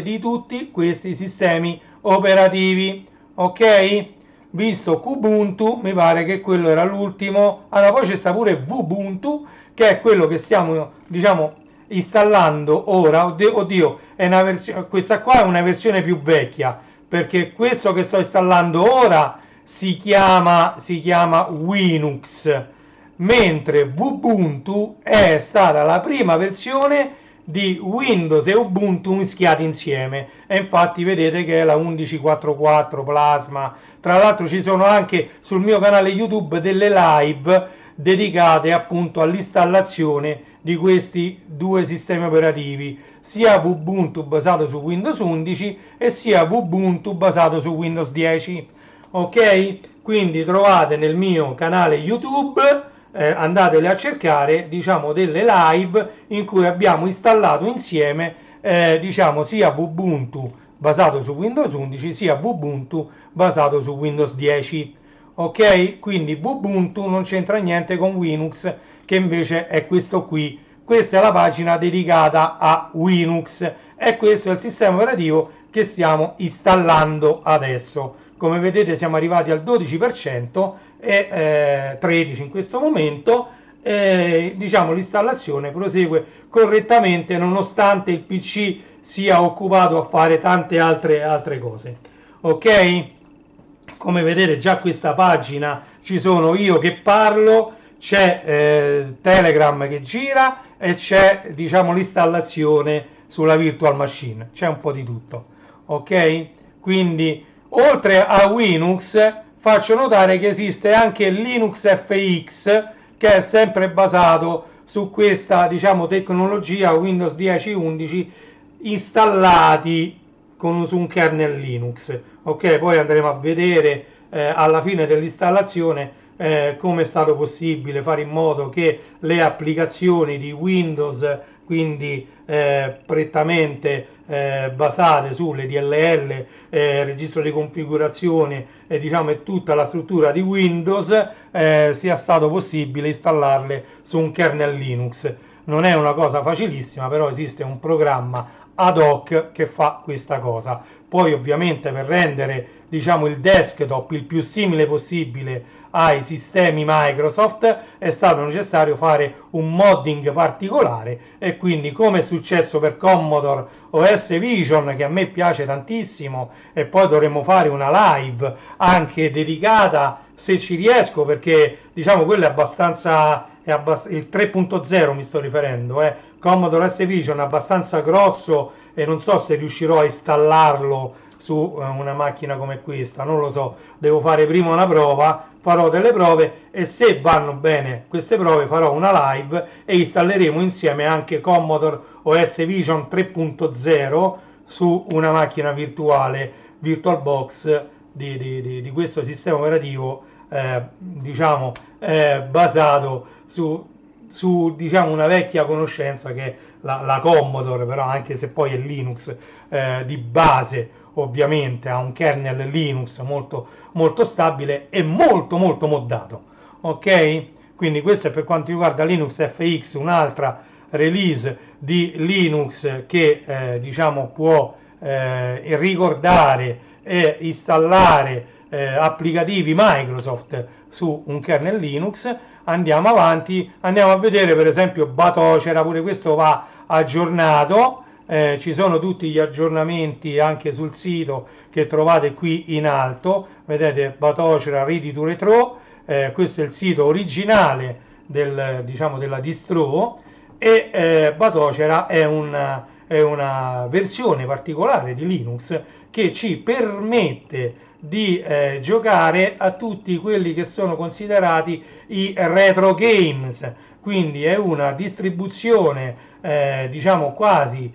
di tutti questi sistemi operativi. Ok, visto Kubuntu, mi pare che quello era l'ultimo. Allora poi c'è sta pure Vubuntu, che è quello che stiamo diciamo installando ora. Oddio, è una versione, questa qua è una versione più vecchia, perché questo che sto installando ora si chiama Linux, mentre Ubuntu è stata la prima versione di Windows e Ubuntu mischiati insieme, e infatti vedete che è la 11.4.4 Plasma. Tra l'altro ci sono anche sul mio canale YouTube delle live dedicate appunto all'installazione di questi due sistemi operativi, sia Ubuntu basato su Windows 11 e sia Ubuntu basato su Windows 10. Ok, quindi trovate nel mio canale YouTube, andatele a cercare, diciamo delle live in cui abbiamo installato insieme diciamo sia Ubuntu basato su Windows 11 sia Ubuntu basato su Windows 10. Ok, quindi Ubuntu non c'entra niente con Linux, che invece è questo qui. Questa è la pagina dedicata a Linux e questo è il sistema operativo che stiamo installando adesso. Come vedete siamo arrivati al 12% e 13% in questo momento. Diciamo l'installazione prosegue correttamente nonostante il PC sia occupato a fare tante altre cose. Ok, come vedete già questa pagina ci sono io che parlo, c'è Telegram che gira e c'è diciamo l'installazione sulla virtual machine, c'è un po' di tutto. Ok, quindi oltre a Linux faccio notare che esiste anche Linux FX, che è sempre basato su questa diciamo tecnologia Windows 10 11 installati su un kernel Linux. Ok, poi andremo a vedere alla fine dell'installazione come è stato possibile fare in modo che le applicazioni di Windows, quindi prettamente basate sulle DLL, registro di configurazione e diciamo e tutta la struttura di Windows, sia stato possibile installarle su un kernel Linux. Non è una cosa facilissima, però esiste un programma ad hoc che fa questa cosa. Poi ovviamente per rendere diciamo il desktop il più simile possibile ai sistemi Microsoft è stato necessario fare un modding particolare, e quindi come è successo per Commodore OS Vision, che a me piace tantissimo, e poi dovremmo fare una live anche dedicata se ci riesco, perché diciamo quello è abbastanza il 3.0 mi sto riferendo, Commodore OS Vision è abbastanza grosso e non so se riuscirò a installarlo su una macchina come questa, non lo so, devo fare prima una prova, farò delle prove e se vanno bene queste prove farò una live e installeremo insieme anche Commodore OS Vision 3.0 su una macchina virtuale, VirtualBox di questo sistema operativo diciamo basato su diciamo una vecchia conoscenza che è la Commodore, però anche se poi è Linux di base, ovviamente ha un kernel Linux molto molto stabile e molto molto moddato. ok? Quindi questo è per quanto riguarda Linux FX, un'altra release di Linux che diciamo può ricordare e installare applicativi Microsoft su un kernel Linux. Andiamo avanti, andiamo a vedere per esempio Batocera, pure questo va aggiornato. Ci sono tutti gli aggiornamenti anche sul sito che trovate qui in alto, vedete Batocera Ready to Retro, questo è il sito originale diciamo, della distro, e Batocera è una versione particolare di Linux che ci permette di giocare a tutti quelli che sono considerati i retro games, quindi è una distribuzione diciamo quasi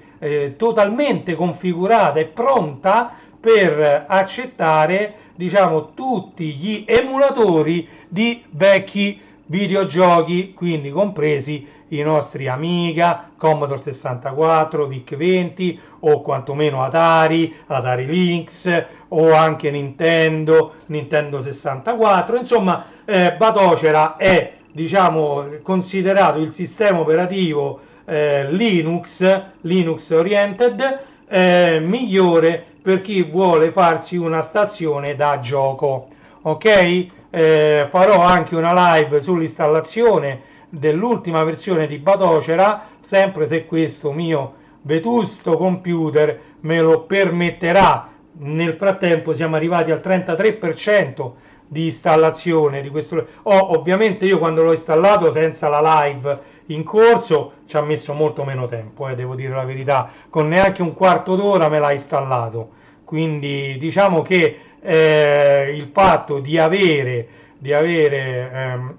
totalmente configurata e pronta per accettare diciamo tutti gli emulatori di vecchi videogiochi, quindi compresi i nostri Amiga, Commodore 64, VIC-20 o quantomeno Atari, Atari Lynx o anche Nintendo, Nintendo 64. Insomma, Batocera è diciamo considerato il sistema operativo Linux oriented migliore per chi vuole farsi una stazione da gioco, ok? Farò anche una live sull'installazione dell'ultima versione di Batocera, sempre se questo mio vetusto computer me lo permetterà. Nel frattempo siamo arrivati al 33% di installazione di questo. Ovviamente io quando l'ho installato senza la live in corso ci ha messo molto meno tempo, devo dire la verità, con neanche un quarto d'ora me l'ha installato, quindi diciamo che il fatto di avere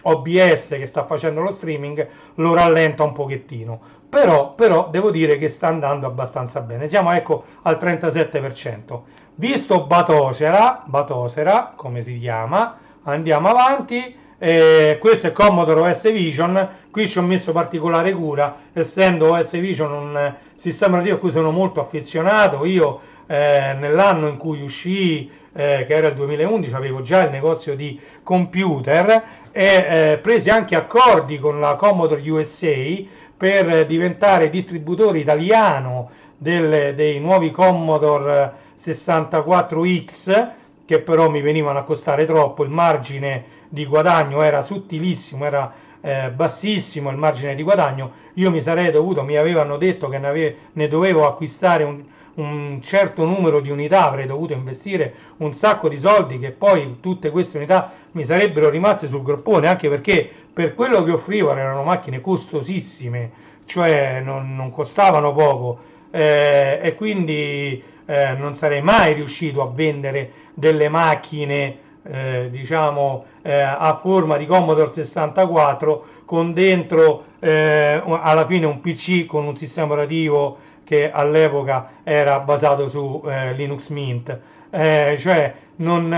OBS che sta facendo lo streaming lo rallenta un pochettino, però devo dire che sta andando abbastanza bene, siamo ecco al 37%. Visto Batocera come si chiama, andiamo avanti. Questo è Commodore OS Vision, qui ci ho messo particolare cura, essendo OS Vision un sistema operativo a cui sono molto affezionato. Io nell'anno in cui uscì, che era il 2011, avevo già il negozio di computer e presi anche accordi con la Commodore USA per diventare distributore italiano dei nuovi Commodore 64X, che però mi venivano a costare troppo, il margine di guadagno era sottilissimo, era bassissimo il margine di guadagno. Io mi avevano detto che ne dovevo acquistare un certo numero di unità, avrei dovuto investire un sacco di soldi, che poi tutte queste unità mi sarebbero rimaste sul groppone, anche perché per quello che offrivano erano macchine costosissime, cioè non costavano poco, e quindi non sarei mai riuscito a vendere delle macchine diciamo a forma di Commodore 64 con dentro alla fine un PC con un sistema operativo che all'epoca era basato su Linux Mint, cioè non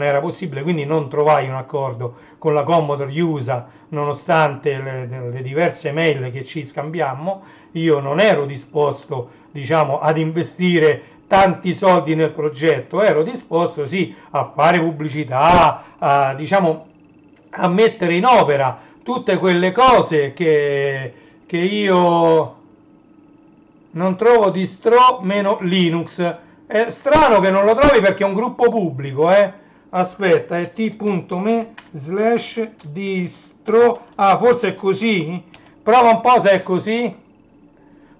era possibile, quindi non trovai un accordo con la Commodore USA nonostante le diverse mail che ci scambiammo. Io non ero disposto diciamo ad investire tanti soldi nel progetto, ero disposto sì a fare pubblicità, diciamo a mettere in opera tutte quelle cose che io non trovo distro meno Linux. È strano che non lo trovi perché è un gruppo pubblico, aspetta, è t.me/distro, forse è così, prova un po' se è così,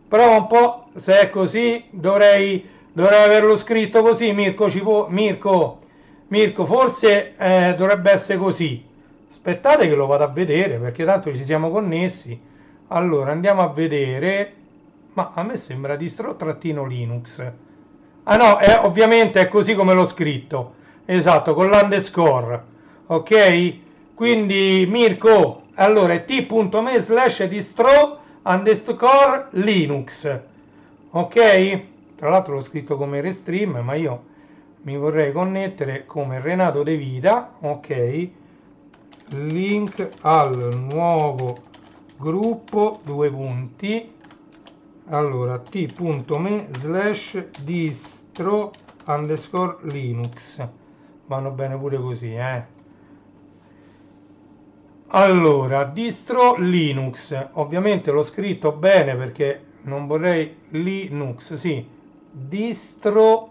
prova un po' se è così, dovrei averlo scritto così. Mirko, forse dovrebbe essere così. Aspettate che lo vado a vedere perché tanto ci siamo connessi. Allora andiamo a vedere, ma a me sembra distro-linux. Ah no, ovviamente è così come l'ho scritto, esatto, con l'underscore, ok? Quindi Mirko, allora è t.me/distro_linux, ok? Tra l'altro l'ho scritto come Restream, ma io mi vorrei connettere come Renato De Vita, ok? Link al nuovo gruppo, due punti, allora t.me/distro_linux, vanno bene pure così, Allora, distro Linux, ovviamente l'ho scritto bene perché non vorrei Linux, sì, distro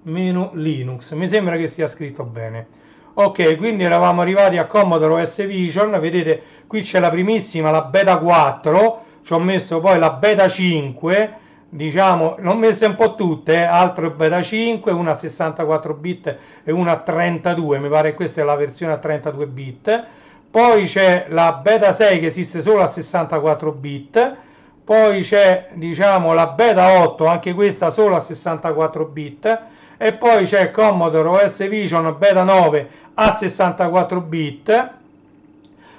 meno Linux, mi sembra che sia scritto bene. Ok, quindi eravamo arrivati a Commodore OS Vision, vedete qui c'è la primissima, la beta 4, ci ho messo poi la beta 5, diciamo, l'ho messe un po' tutte, altro beta 5, una a 64 bit e una a 32, mi pare che questa è la versione a 32 bit. Poi c'è la beta 6 che esiste solo a 64 bit, poi c'è diciamo la beta 8, anche questa solo a 64 bit, e poi c'è Commodore OS Vision beta 9 a 64 bit.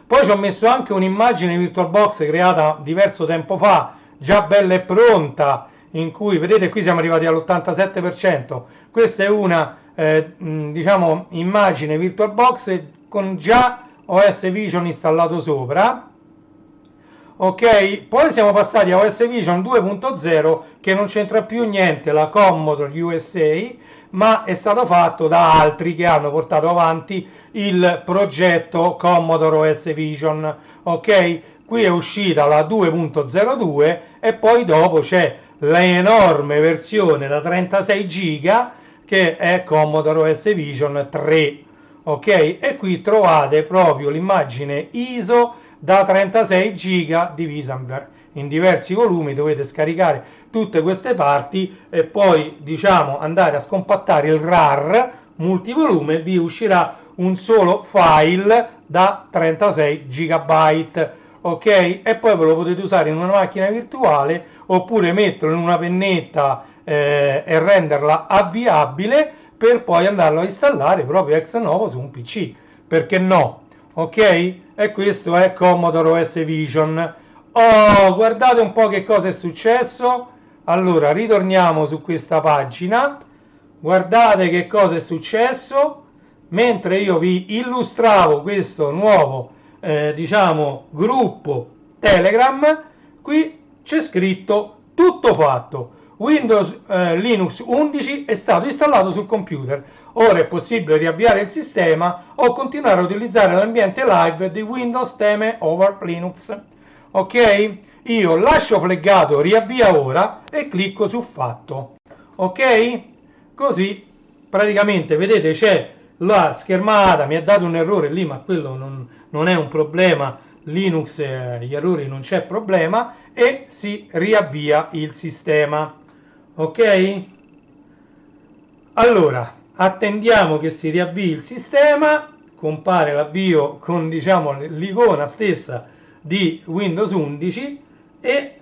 Poi ci ho messo anche un'immagine VirtualBox creata diverso tempo fa, già bella e pronta, in cui vedete qui siamo arrivati all'87%. Questa è una diciamo immagine VirtualBox con già OS Vision installato sopra. Ok, poi siamo passati a OS Vision 2.0 che non c'entra più niente la Commodore USA, ma è stato fatto da altri che hanno portato avanti il progetto Commodore OS Vision. Ok, qui è uscita la 2.02 e poi dopo c'è l'enorme versione da 36 giga che è Commodore OS Vision 3. Ok, e qui trovate proprio l'immagine ISO da 36 giga divisa in diversi volumi, dovete scaricare tutte queste parti e poi diciamo andare a scompattare il RAR multivolume, vi uscirà un solo file da 36 gigabyte. Ok, e poi ve lo potete usare in una macchina virtuale oppure metterlo in una pennetta e renderla avviabile per poi andarlo a installare proprio ex novo su un PC, perché no? Ok, e questo è Commodore OS Vision. Oh, guardate un po' che cosa è successo. Allora ritorniamo su questa pagina, guardate che cosa è successo mentre io vi illustravo questo nuovo diciamo gruppo Telegram. Qui c'è scritto tutto fatto, Windows Linux 11 è stato installato sul computer, ora è possibile riavviare il sistema o continuare a utilizzare l'ambiente live di Windows Theme over Linux. Ok, io lascio flaggato riavvia ora e clicco su fatto. Ok, così praticamente vedete c'è la schermata, mi ha dato un errore lì, ma quello non è un problema, Linux gli errori non c'è problema, e si riavvia il sistema. Ok, allora attendiamo che si riavvii il sistema, compare l'avvio con diciamo l'icona stessa di Windows 11 e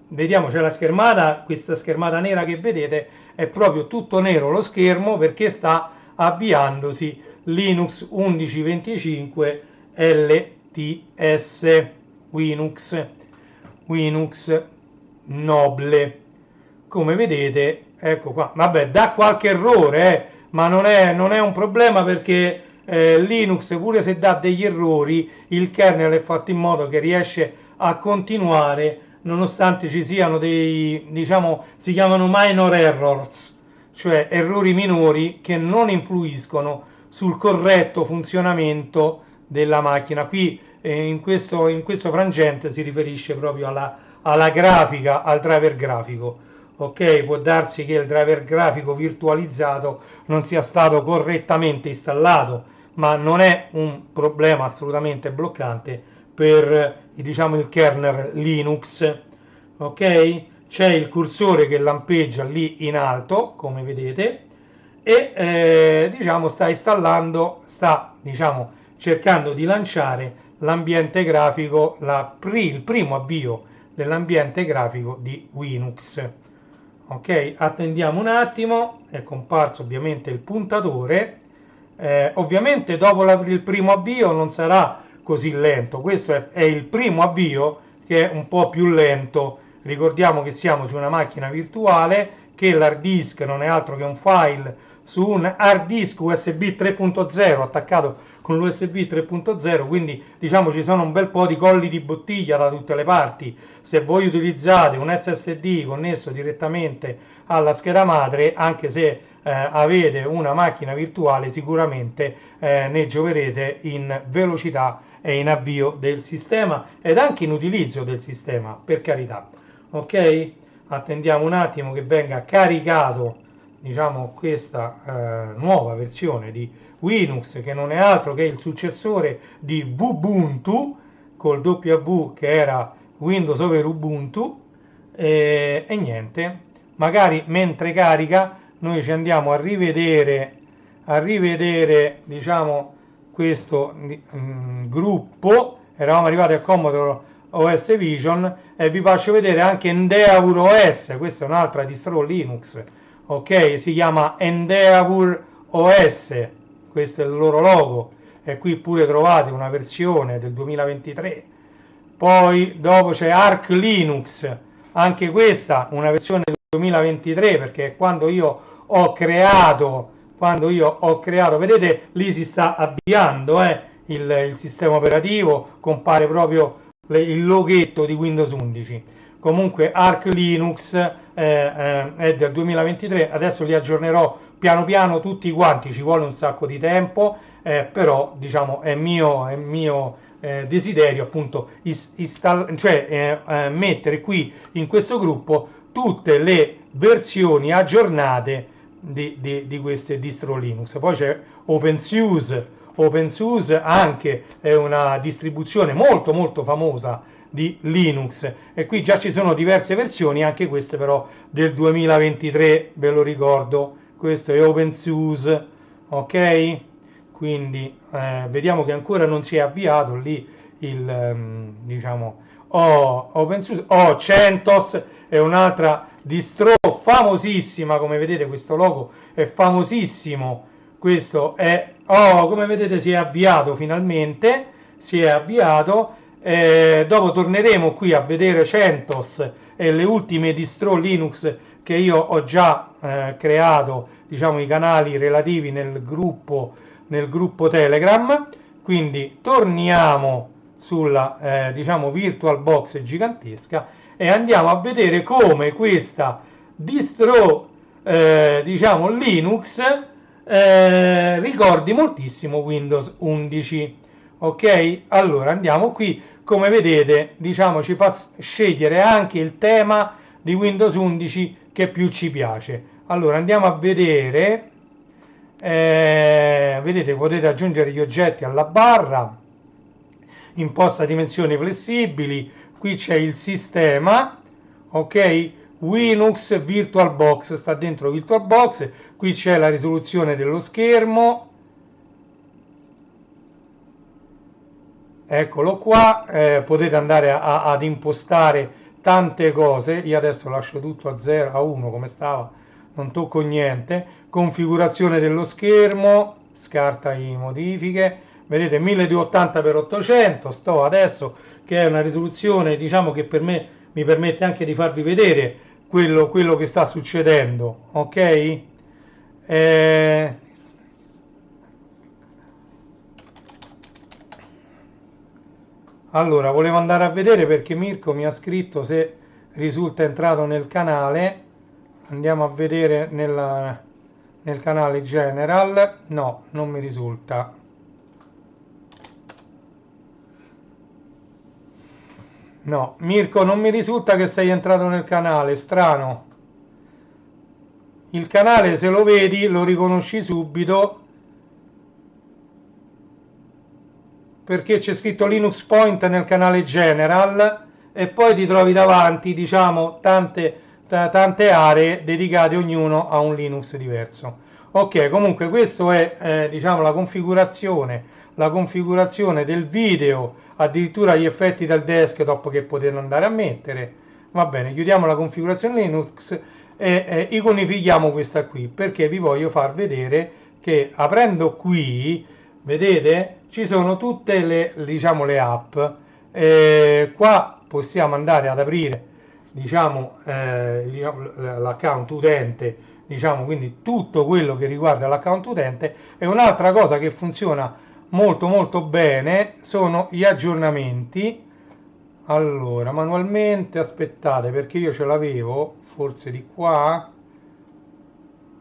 vediamo c'è la schermata, questa schermata nera che vedete è proprio tutto nero lo schermo perché sta avviandosi Linux 1125 LTS Linux Noble, come vedete. Ecco qua, vabbè, dà qualche errore ma non è un problema perché Linux, pure se dà degli errori, il kernel è fatto in modo che riesce a continuare nonostante ci siano dei, diciamo, si chiamano minor errors, cioè errori minori che non influiscono sul corretto funzionamento della macchina. Qui in questo frangente si riferisce proprio alla grafica, al driver grafico. Ok, può darsi che il driver grafico virtualizzato non sia stato correttamente installato, ma non è un problema assolutamente bloccante per diciamo il kernel Linux. Ok, c'è il cursore che lampeggia lì in alto, come vedete, e diciamo sta installando, sta diciamo cercando di lanciare l'ambiente grafico, il primo avvio dell'ambiente grafico di Linux. Ok, attendiamo un attimo, è comparso ovviamente il puntatore. Ovviamente dopo il primo avvio non sarà così lento, questo è il primo avvio che è un po' più lento. Ricordiamo che siamo su una macchina virtuale, che l'hard disk non è altro che un file su un hard disk USB 3.0 attaccato con l'USB 3.0, quindi diciamo ci sono un bel po' di colli di bottiglia da tutte le parti. Se voi utilizzate un SSD connesso direttamente alla scheda madre, anche se avete una macchina virtuale, sicuramente ne gioverete in velocità e in avvio del sistema ed anche in utilizzo del sistema, per carità. Ok? Attendiamo un attimo che venga caricato, diciamo, questa nuova versione di Linux, che non è altro che il successore di Ubuntu col W che era Windows over Ubuntu, e niente, magari mentre carica noi ci andiamo a rivedere diciamo questo gruppo. Eravamo arrivati a Commodore OS Vision e vi faccio vedere anche Endeavour OS, questa è un'altra distro Linux, ok, si chiama Endeavour OS, questo è il loro logo, e qui pure trovate una versione del 2023. Poi dopo c'è Arch Linux, anche questa una versione del 2023, perché quando io ho creato, vedete lì si sta avviando il sistema operativo, compare proprio il loghetto di Windows 11. Comunque Arch Linux è del 2023, adesso li aggiornerò piano piano tutti quanti, ci vuole un sacco di tempo, però diciamo è mio desiderio appunto mettere qui in questo gruppo tutte le versioni aggiornate di queste distro Linux. Poi c'è OpenSUSE anche è una distribuzione molto molto famosa di Linux, e qui già ci sono diverse versioni, anche queste però del 2023, ve lo ricordo, questo è OpenSUSE, ok? Quindi vediamo che ancora non si è avviato lì diciamo OpenSUSE. CentOS è un'altra distro famosissima, come vedete questo logo è famosissimo, questo è come vedete si è avviato finalmente, dopo torneremo qui a vedere CentOS e le ultime distro Linux che io ho già creato, diciamo i canali relativi nel gruppo Telegram. Quindi torniamo sulla diciamo VirtualBox gigantesca e andiamo a vedere come questa distro diciamo Linux ricordi moltissimo Windows 11. Ok, allora andiamo qui, come vedete diciamo ci fa scegliere anche il tema di Windows 11 che più ci piace. Allora andiamo a vedere, vedete, potete aggiungere gli oggetti alla barra, imposta dimensioni flessibili, qui c'è il sistema, ok, Linux VirtualBox, sta dentro VirtualBox, qui c'è la risoluzione dello schermo, eccolo qua, potete andare ad impostare tante cose. Io adesso lascio tutto a 0, a 1 come stava, non tocco niente. Configurazione dello schermo, scarta i modifiche, vedete 1280x800, sto adesso che è una risoluzione diciamo che per me mi permette anche di farvi vedere quello che sta succedendo, ok? Allora, volevo andare a vedere perché Mirko mi ha scritto se risulta entrato nel canale. Andiamo a vedere nel canale General. No, non mi risulta. No, Mirko, non mi risulta che sei entrato nel canale, strano. Il canale, se lo vedi, lo riconosci subito, perché c'è scritto Linux Point nel canale General e poi ti trovi davanti, diciamo, tante aree dedicate ognuno a un Linux diverso. Ok, comunque questo è diciamo la configurazione del video, addirittura gli effetti del desktop che potete andare a mettere. Va bene, chiudiamo la configurazione Linux e iconifichiamo questa qui, perché vi voglio far vedere che aprendo qui, vedete, ci sono tutte le, diciamo, le app. Qua possiamo andare ad aprire diciamo, l'account utente, diciamo, quindi tutto quello che riguarda l'account utente. E un'altra cosa che funziona molto molto bene sono gli aggiornamenti. Allora, manualmente, aspettate, perché io ce l'avevo, forse di qua,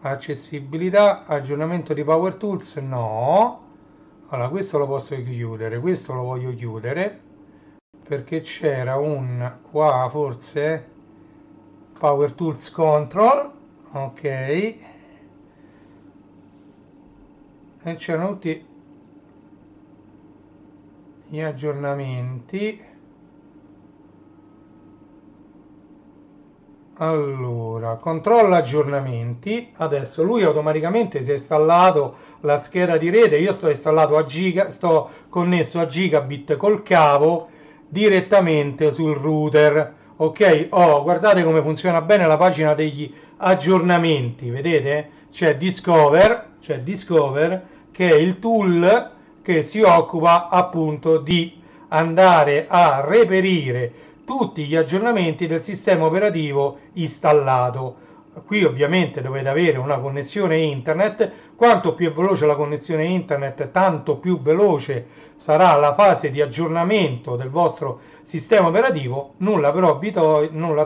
accessibilità, aggiornamento di Power Tools, no. Allora, questo lo posso chiudere, questo lo voglio chiudere, perché c'era un, qua forse, Power Tools Control, ok, e c'erano tutti gli aggiornamenti. Allora, controlla aggiornamenti. Adesso lui automaticamente si è installato la scheda di rete. Io sto installato a giga, sto connesso a gigabit col cavo direttamente sul router. Ok, oh, guardate come funziona bene la pagina degli aggiornamenti. Vedete? C'è Discover che è il tool che si occupa appunto di andare a reperire tutti gli aggiornamenti del sistema operativo installato. Qui ovviamente dovete avere una connessione internet. Quanto più è veloce la connessione internet, tanto più veloce sarà la fase di aggiornamento del vostro sistema operativo. Nulla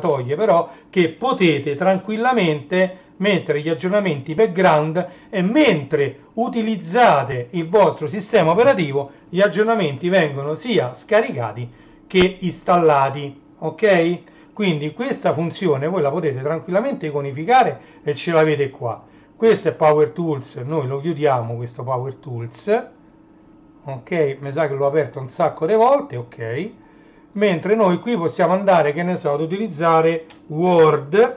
toglie però che potete tranquillamente mettere gli aggiornamenti background, e mentre utilizzate il vostro sistema operativo gli aggiornamenti vengono sia scaricati che installati. Ok? Quindi questa funzione voi la potete tranquillamente iconificare e ce l'avete qua. Questo è Power Tools, noi lo chiudiamo questo Power Tools, ok? Mi sa che l'ho aperto un sacco di volte, ok? Mentre noi qui possiamo andare, che ne so, ad utilizzare Word,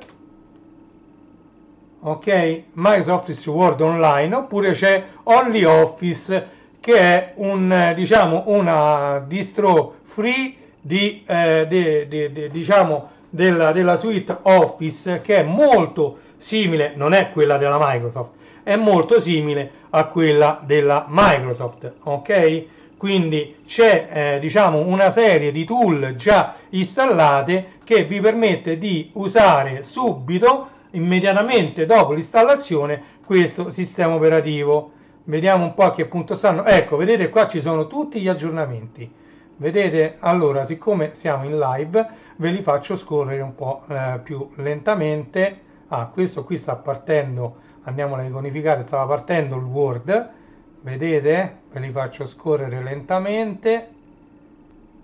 ok? Microsoft Office Word Online, oppure c'è OnlyOffice, che è un, diciamo, una distro free diciamo della suite Office, che è molto simile, non è quella della Microsoft, è molto simile a quella della Microsoft, ok? Quindi c'è diciamo una serie di tool già installate che vi permette di usare subito, immediatamente dopo l'installazione, questo sistema operativo. Vediamo un po' a che punto stanno. Ecco, vedete qua ci sono tutti gli aggiornamenti. Vedete? Allora, siccome siamo in live, ve li faccio scorrere un po' più lentamente. Questo qui sta partendo, andiamo a iconificare, stava partendo il Word. Vedete? Ve li faccio scorrere lentamente.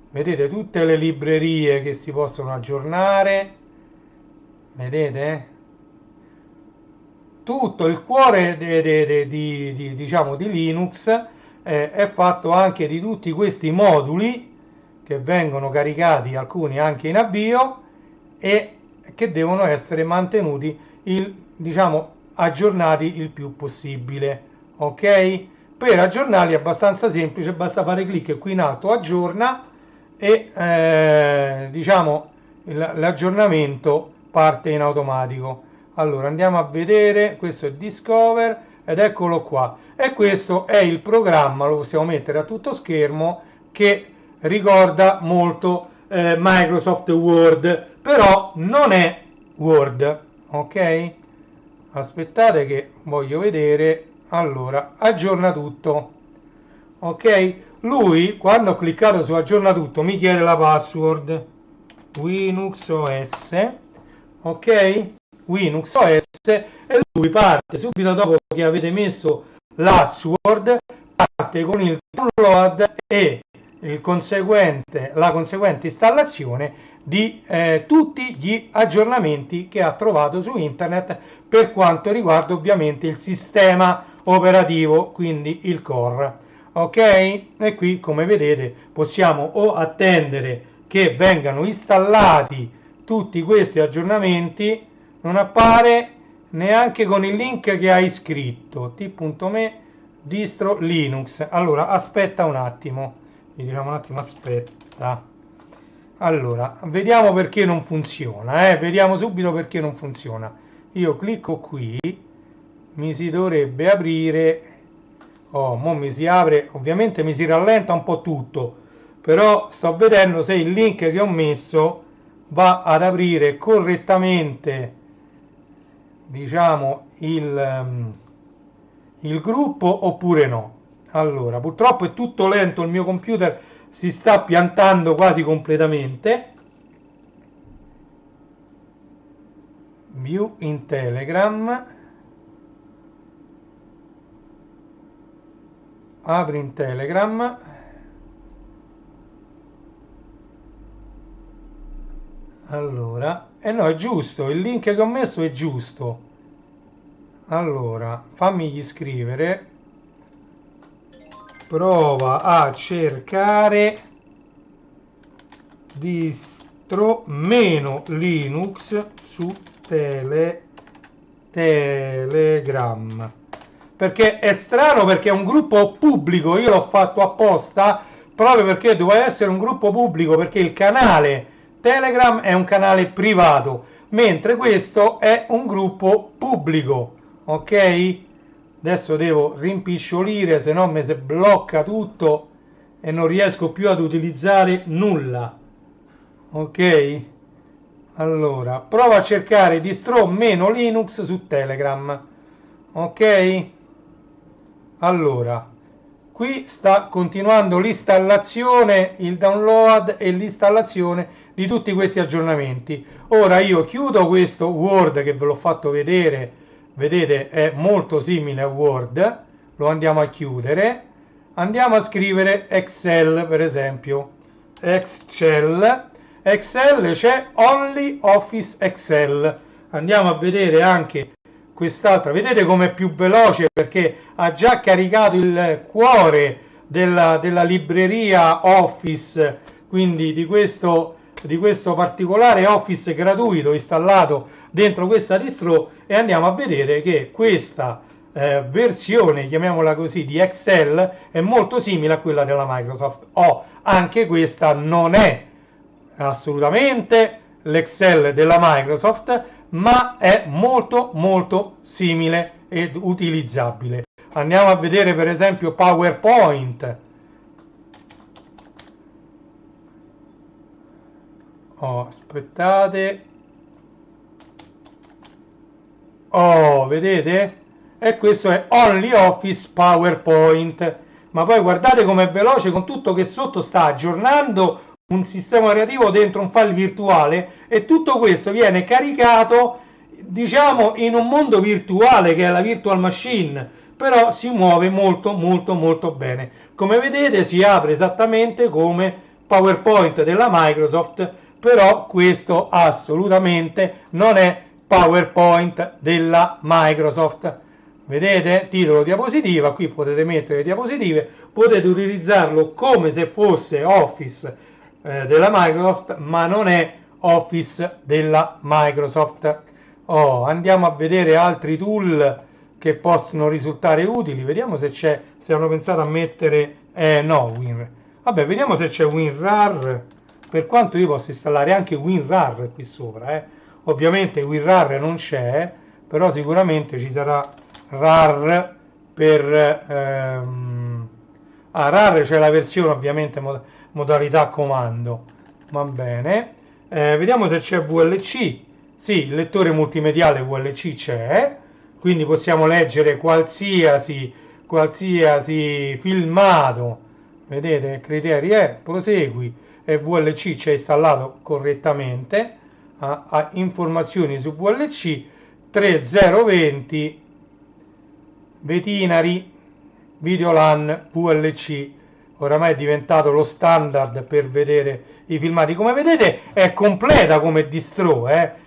Vedete tutte le librerie che si possono aggiornare. Vedete? Tutto il cuore diciamo, di Linux è fatto anche di tutti questi moduli che vengono caricati, alcuni anche in avvio, e che devono essere mantenuti diciamo, aggiornati il più possibile. Ok? Per aggiornarli è abbastanza semplice, basta fare clic qui in alto, aggiorna, e diciamo l'aggiornamento parte in automatico. Allora andiamo a vedere, questo è Discover ed eccolo qua, e questo è il programma, lo possiamo mettere a tutto schermo, che ricorda molto Microsoft Word, però non è Word, ok? Aspettate che voglio vedere. Allora, aggiorna tutto, ok? Lui, quando ho cliccato su aggiorna tutto, mi chiede la password Linux OS, ok? Linux OS, e lui parte subito dopo che avete messo l'assword, parte con il download e la conseguente installazione di tutti gli aggiornamenti che ha trovato su internet per quanto riguarda ovviamente il sistema operativo, quindi il core. Ok? E qui, come vedete, possiamo o attendere che vengano installati tutti questi aggiornamenti. Non appare neanche con il link che hai scritto, t.me distro Linux. Allora aspetta un attimo, gli diciamo un attimo, aspetta. Allora vediamo perché non funziona, vediamo subito perché non funziona. Io clicco qui, mi si dovrebbe aprire, mo mi si apre, ovviamente mi si rallenta un po' tutto, però sto vedendo se il link che ho messo va ad aprire correttamente, diciamo, il gruppo oppure no. Allora, purtroppo è tutto lento, il mio computer si sta piantando quasi completamente. View in Telegram, apri in Telegram. Allora, no, è giusto, il link che ho messo è giusto. Allora, fammigli scrivere, prova a cercare distro meno Linux su Telegram, perché è strano, perché è un gruppo pubblico, io l'ho fatto apposta proprio perché doveva essere un gruppo pubblico, perché il canale Telegram è un canale privato, mentre questo è un gruppo pubblico, ok? Adesso devo rimpicciolire, se no mi si blocca tutto e non riesco più ad utilizzare nulla, ok? Allora, prova a cercare distro meno Linux su Telegram, ok? Allora, qui sta continuando l'installazione, il download e l'installazione di tutti questi aggiornamenti. Ora io chiudo questo Word che ve l'ho fatto vedere, vedete è molto simile a Word, lo andiamo a chiudere, andiamo a scrivere Excel per esempio, Excel c'è Only Office Excel, andiamo a vedere anche quest'altra, vedete com'è più veloce perché ha già caricato il cuore della libreria Office, quindi di questo particolare Office gratuito installato dentro questa distro, e andiamo a vedere che questa versione, chiamiamola così, di Excel è molto simile a quella della Microsoft. Anche questa non è assolutamente l'Excel della Microsoft, ma è molto molto simile ed utilizzabile. Andiamo a vedere per esempio PowerPoint. Aspettate. Vedete? E questo è Only Office PowerPoint. Ma poi guardate com'è veloce, con tutto che sotto sta aggiornando un sistema operativo dentro un file virtuale, e tutto questo viene caricato, diciamo, in un mondo virtuale che è la virtual machine, però si muove molto molto molto bene. Come vedete si apre esattamente come PowerPoint della Microsoft, però questo assolutamente non è PowerPoint della Microsoft. Vedete? Titolo diapositiva, qui potete mettere le diapositive, potete utilizzarlo come se fosse Office della Microsoft, ma non è Office della Microsoft. Andiamo a vedere altri tool che possono risultare utili, vediamo se c'è, se hanno pensato a mettere no, vabbè, vediamo se c'è WinRAR, per quanto io posso installare anche WinRAR qui sopra, ovviamente WinRAR non c'è, però sicuramente ci sarà RAR per RAR c'è la versione ovviamente modalità comando, va bene. Vediamo se c'è VLC. Sì, il lettore multimediale VLC c'è, quindi possiamo leggere qualsiasi filmato. Vedete, criteri prosegui, e VLC c'è installato correttamente. Informazioni su VLC 3020 Vetinari Videolan VLC, oramai è diventato lo standard per vedere i filmati. Come vedete è completa come distro, e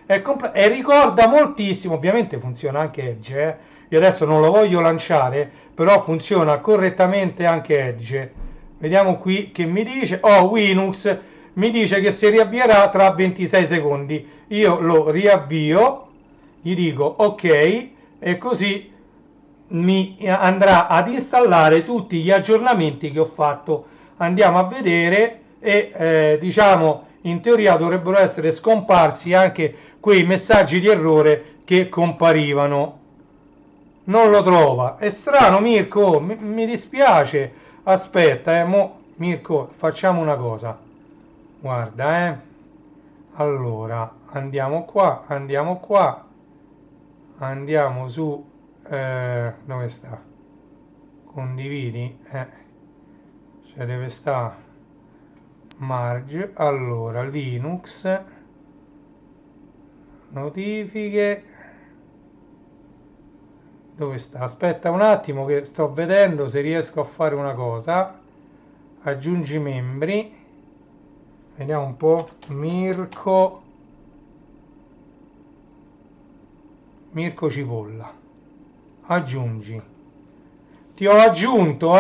ricorda moltissimo, ovviamente funziona anche Edge, io adesso non lo voglio lanciare, però funziona correttamente anche Edge. Vediamo qui che mi dice, Linux mi dice che si riavvierà tra 26 secondi, io lo riavvio, gli dico ok, e così mi andrà ad installare tutti gli aggiornamenti che ho fatto. Andiamo a vedere, e diciamo in teoria dovrebbero essere scomparsi anche quei messaggi di errore che comparivano. Non lo trova, è strano Mirko, mi dispiace. Aspetta, Mirko, facciamo una cosa, guarda, Allora, andiamo qua, andiamo su, dove sta? Condividi, cioè deve sta Marge. Allora, Linux, notifiche, dove sta? Aspetta un attimo che sto vedendo se riesco a fare una cosa. Aggiungi membri, vediamo un po'. Mirko Cipolla, aggiungi. Ti ho aggiunto,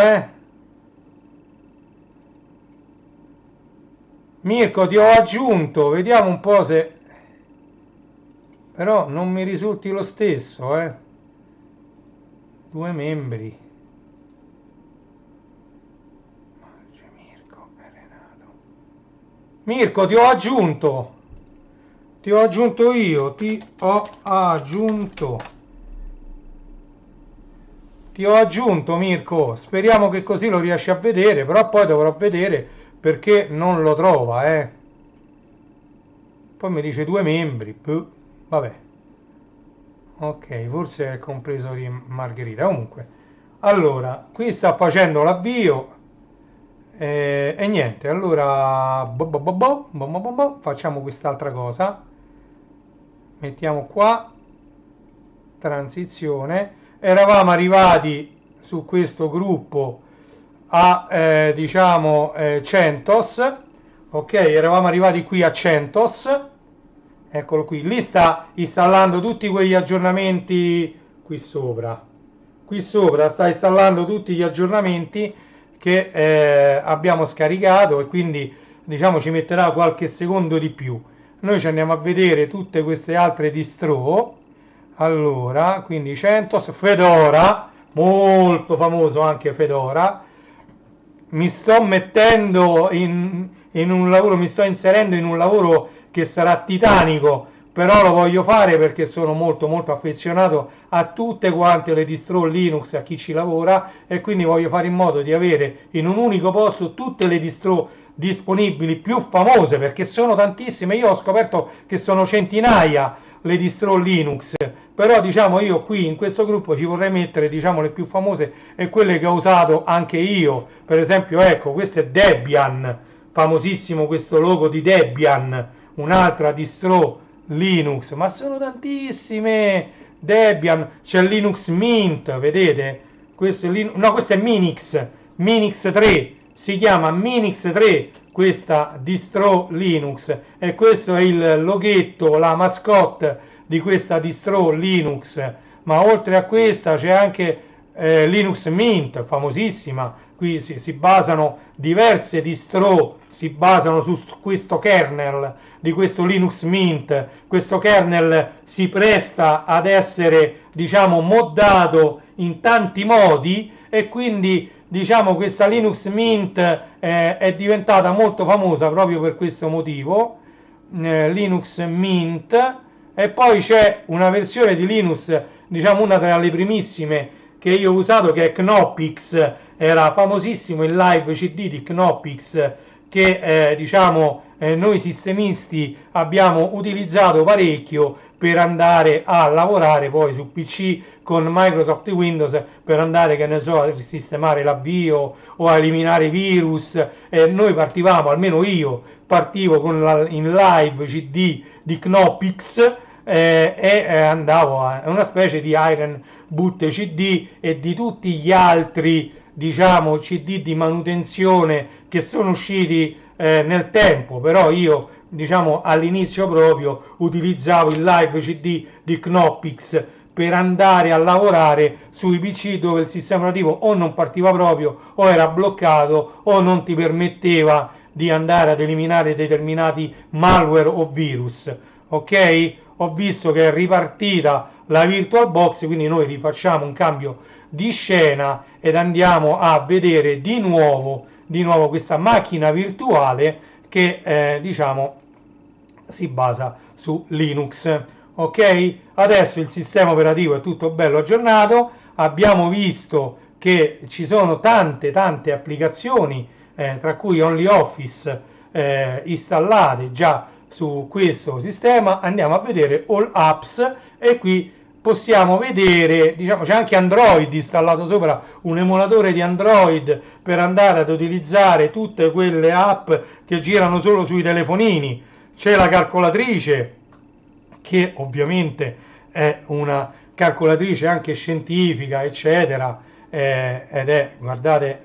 Mirko, ti ho aggiunto, vediamo un po' se... Però non mi risulti lo stesso, 2 membri. Mirko e Renato. Mirko, ti ho aggiunto. Ti ho aggiunto io, ti ho aggiunto. Ti ho aggiunto, Mirko. Speriamo che così lo riesci a vedere, però poi dovrò vedere perché non lo trova, Poi mi dice 2 membri. Vabbè. Ok, forse è compreso di Margherita. Comunque, allora, qui sta facendo l'avvio e niente. Allora, facciamo quest'altra cosa. Mettiamo qua transizione. Eravamo arrivati su questo gruppo a diciamo CentOS. Ok, eravamo arrivati qui a CentOS. Eccolo qui, lì sta installando tutti quegli aggiornamenti qui sopra sta installando tutti gli aggiornamenti che abbiamo scaricato, e quindi diciamo ci metterà qualche secondo di più. Noi ci andiamo a vedere tutte queste altre distro. Allora, quindi CentOS, Fedora, molto famoso anche Fedora. Mi sto mettendo in un lavoro, mi sto inserendo in un lavoro che sarà titanico, però lo voglio fare perché sono molto molto affezionato a tutte quante le distro Linux, a chi ci lavora, e quindi voglio fare in modo di avere in un unico posto tutte le distro disponibili più famose, perché sono tantissime. Io ho scoperto che sono centinaia le distro Linux, però diciamo io qui in questo gruppo ci vorrei mettere diciamo le più famose e quelle che ho usato anche io. Per esempio, ecco, questo è Debian, famosissimo questo logo di Debian, un'altra distro Linux, ma sono tantissime. Debian, c'è Linux Mint, vedete? Questo è no, questo è Minix 3, si chiama Minix 3 questa distro Linux, e questo è il loghetto, la mascotte di questa distro Linux. Ma oltre a questa c'è anche Linux Mint, famosissima. Qui si basano diverse distro, si basano su questo kernel di questo Linux Mint. Questo kernel si presta ad essere diciamo moddato in tanti modi, e quindi diciamo questa Linux Mint è diventata molto famosa proprio per questo motivo. Linux Mint. E poi c'è una versione di Linux, diciamo una tra le primissime che io ho usato, che è Knoppix. Era famosissimo il live CD di Knoppix, che diciamo noi sistemisti abbiamo utilizzato parecchio per andare a lavorare poi su PC con Microsoft Windows, per andare, che ne so, a sistemare l'avvio o a eliminare virus. Noi partivamo, almeno io partivo in live CD di Knoppix, andavo a una specie di Iron Boot CD e di tutti gli altri diciamo CD di manutenzione che sono usciti nel tempo. Però io diciamo all'inizio proprio utilizzavo il live CD di Knoppix per andare a lavorare sui PC dove il sistema operativo o non partiva proprio, o era bloccato, o non ti permetteva di andare ad eliminare determinati malware o virus. Ok? Ho visto che è ripartita la VirtualBox, quindi noi rifacciamo un cambio di scena ed andiamo a vedere di nuovo questa macchina virtuale che diciamo si basa su Linux. Ok? Adesso il sistema operativo è tutto bello aggiornato. Abbiamo visto che ci sono tante applicazioni, tra cui OnlyOffice installate già su questo sistema, andiamo a vedere All Apps e qui possiamo vedere, diciamo, c'è anche Android installato sopra, un emulatore di Android per andare ad utilizzare tutte quelle app che girano solo sui telefonini. C'è la calcolatrice, che ovviamente è una calcolatrice anche scientifica, eccetera, ed è, guardate,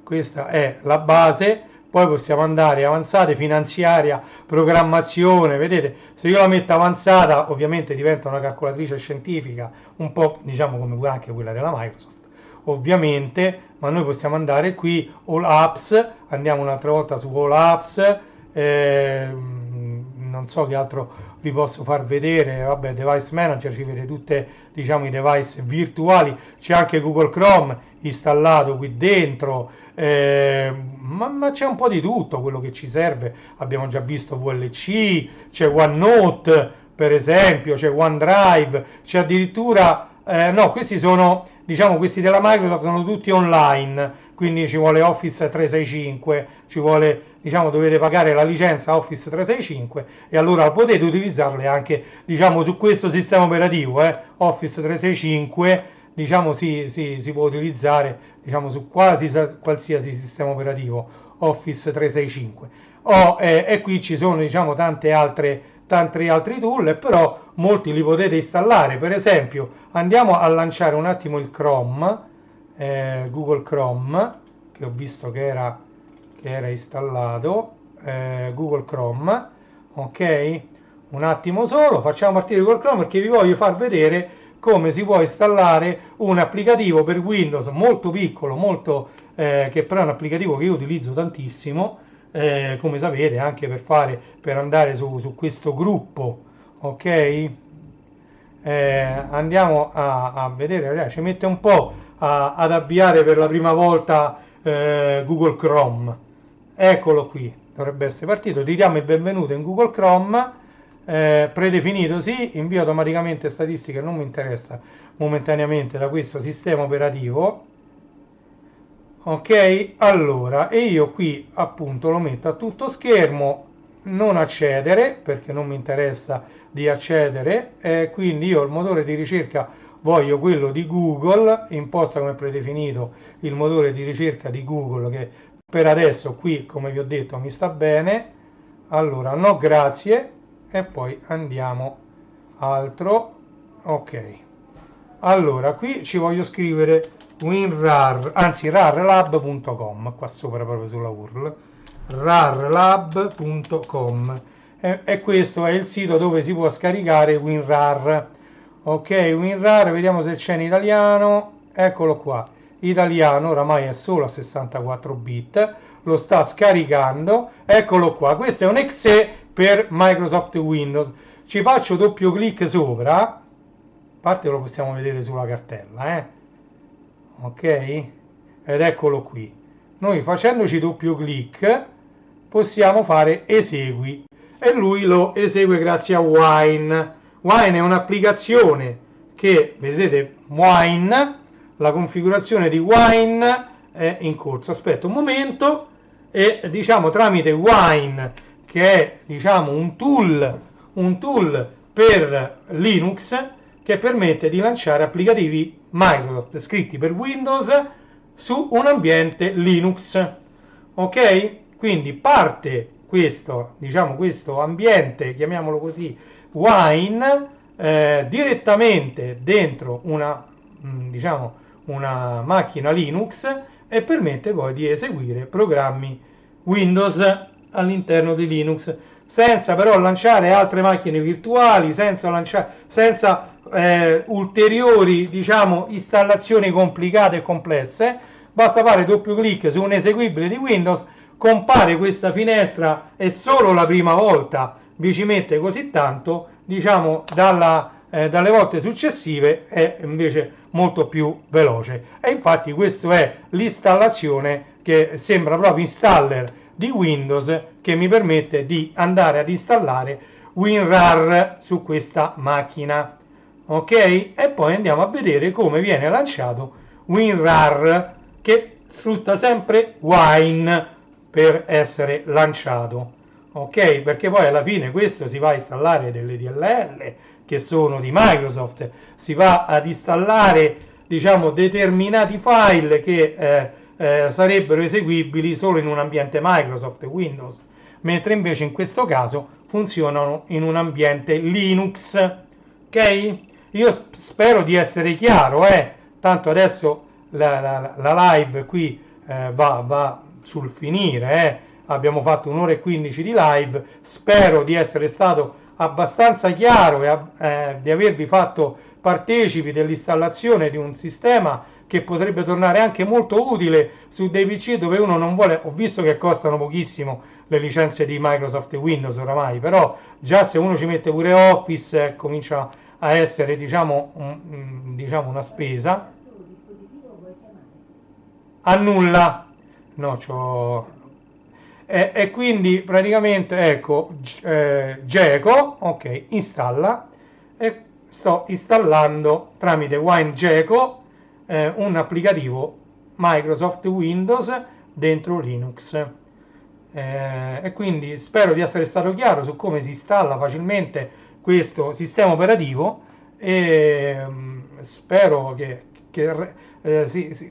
questa è la base. Poi possiamo andare avanzate, finanziaria, programmazione, vedete, se io la metto avanzata ovviamente diventa una calcolatrice scientifica, un po' diciamo come anche quella della Microsoft, ovviamente, ma noi possiamo andare qui, All Apps, andiamo un'altra volta su All Apps, non so che altro vi posso far vedere, vabbè, Device Manager, ci vede tutte, diciamo, i device virtuali, c'è anche Google Chrome installato qui dentro, ma c'è un po' di tutto quello che ci serve. Abbiamo già visto VLC, c'è OneNote per esempio, c'è OneDrive, c'è addirittura no, questi sono, diciamo, questi della Microsoft sono tutti online, quindi ci vuole Office 365, ci vuole, diciamo, dovete pagare la licenza Office 365 e allora potete utilizzarle anche, diciamo, su questo sistema operativo, Office 365, diciamo, si può utilizzare, diciamo, su quasi qualsiasi sistema operativo Office 365. E qui ci sono, diciamo, tanti altri tool, però molti li potete installare. Per esempio, andiamo a lanciare un attimo il Chrome, Google Chrome, che ho visto che era installato, Google Chrome, ok? Un attimo solo, facciamo partire Google Chrome perché vi voglio far vedere come si può installare un applicativo per Windows molto piccolo, che però è un applicativo che io utilizzo tantissimo, come sapete, anche per andare su questo gruppo, ok? Andiamo a vedere, ci mette un po' ad avviare per la prima volta Google Chrome. Eccolo qui, dovrebbe essere partito. Ti diamo il benvenuto in Google Chrome. Predefinito sì, invio automaticamente statistiche, non mi interessa momentaneamente da questo sistema operativo, ok? Allora, e io qui appunto lo metto a tutto schermo, non accedere perché non mi interessa di accedere, quindi io il motore di ricerca voglio quello di Google, imposta come predefinito il motore di ricerca di Google, che per adesso qui, come vi ho detto, mi sta bene. Allora, no grazie, e poi andiamo altro, ok. Allora, qui ci voglio scrivere WinRAR, anzi rarlab.com, qua sopra proprio sulla URL, rarlab.com, e questo è il sito dove si può scaricare WinRAR. Ok, WinRAR, vediamo se c'è in italiano, eccolo qua, italiano, oramai è solo a 64 bit, lo sta scaricando, eccolo qua, questo è un exe per Microsoft Windows. Ci faccio doppio clic sopra, a parte lo possiamo vedere sulla cartella, ok, ed eccolo qui. Noi facendoci doppio clic possiamo fare esegui e lui lo esegue grazie a Wine. Wine è un'applicazione che, vedete, Wine, la configurazione di Wine è in corso. Aspetta un momento e, diciamo, tramite Wine, che è, diciamo, un tool per Linux che permette di lanciare applicativi Microsoft scritti per Windows su un ambiente Linux, ok? Quindi parte questo, diciamo, questo ambiente, chiamiamolo così, Wine, direttamente dentro diciamo, una macchina Linux e permette poi di eseguire programmi Windows all'interno di Linux, senza però lanciare altre macchine virtuali, senza ulteriori, diciamo, installazioni complicate e complesse. Basta fare doppio clic su un eseguibile di Windows, compare questa finestra e solo la prima volta vi ci mette così tanto, diciamo, dalle volte successive è invece molto più veloce. E infatti questa è l'installazione che sembra proprio installer di Windows, che mi permette di andare ad installare WinRAR su questa macchina, ok? E poi andiamo a vedere come viene lanciato WinRAR, che sfrutta sempre Wine per essere lanciato, ok? Perché poi alla fine questo si va a installare delle DLL che sono di Microsoft, si va ad installare, diciamo, determinati file che sarebbero eseguibili solo in un ambiente Microsoft Windows, mentre invece in questo caso funzionano in un ambiente Linux, ok? Io spero di essere chiaro, tanto adesso la live qui va sul finire, abbiamo fatto un'ora e 15 di live, spero di essere stato abbastanza chiaro e di avervi fatto partecipi dell'installazione di un sistema che potrebbe tornare anche molto utile su dei PC dove uno non vuole, ho visto che costano pochissimo le licenze di Microsoft e Windows oramai, però già se uno ci mette pure Office comincia a essere diciamo, diciamo una spesa. A nulla, no, e quindi praticamente ecco Geco, ok, installa, e sto installando tramite WineGeco un applicativo Microsoft Windows dentro Linux. E quindi spero di essere stato chiaro su come si installa facilmente questo sistema operativo e spero che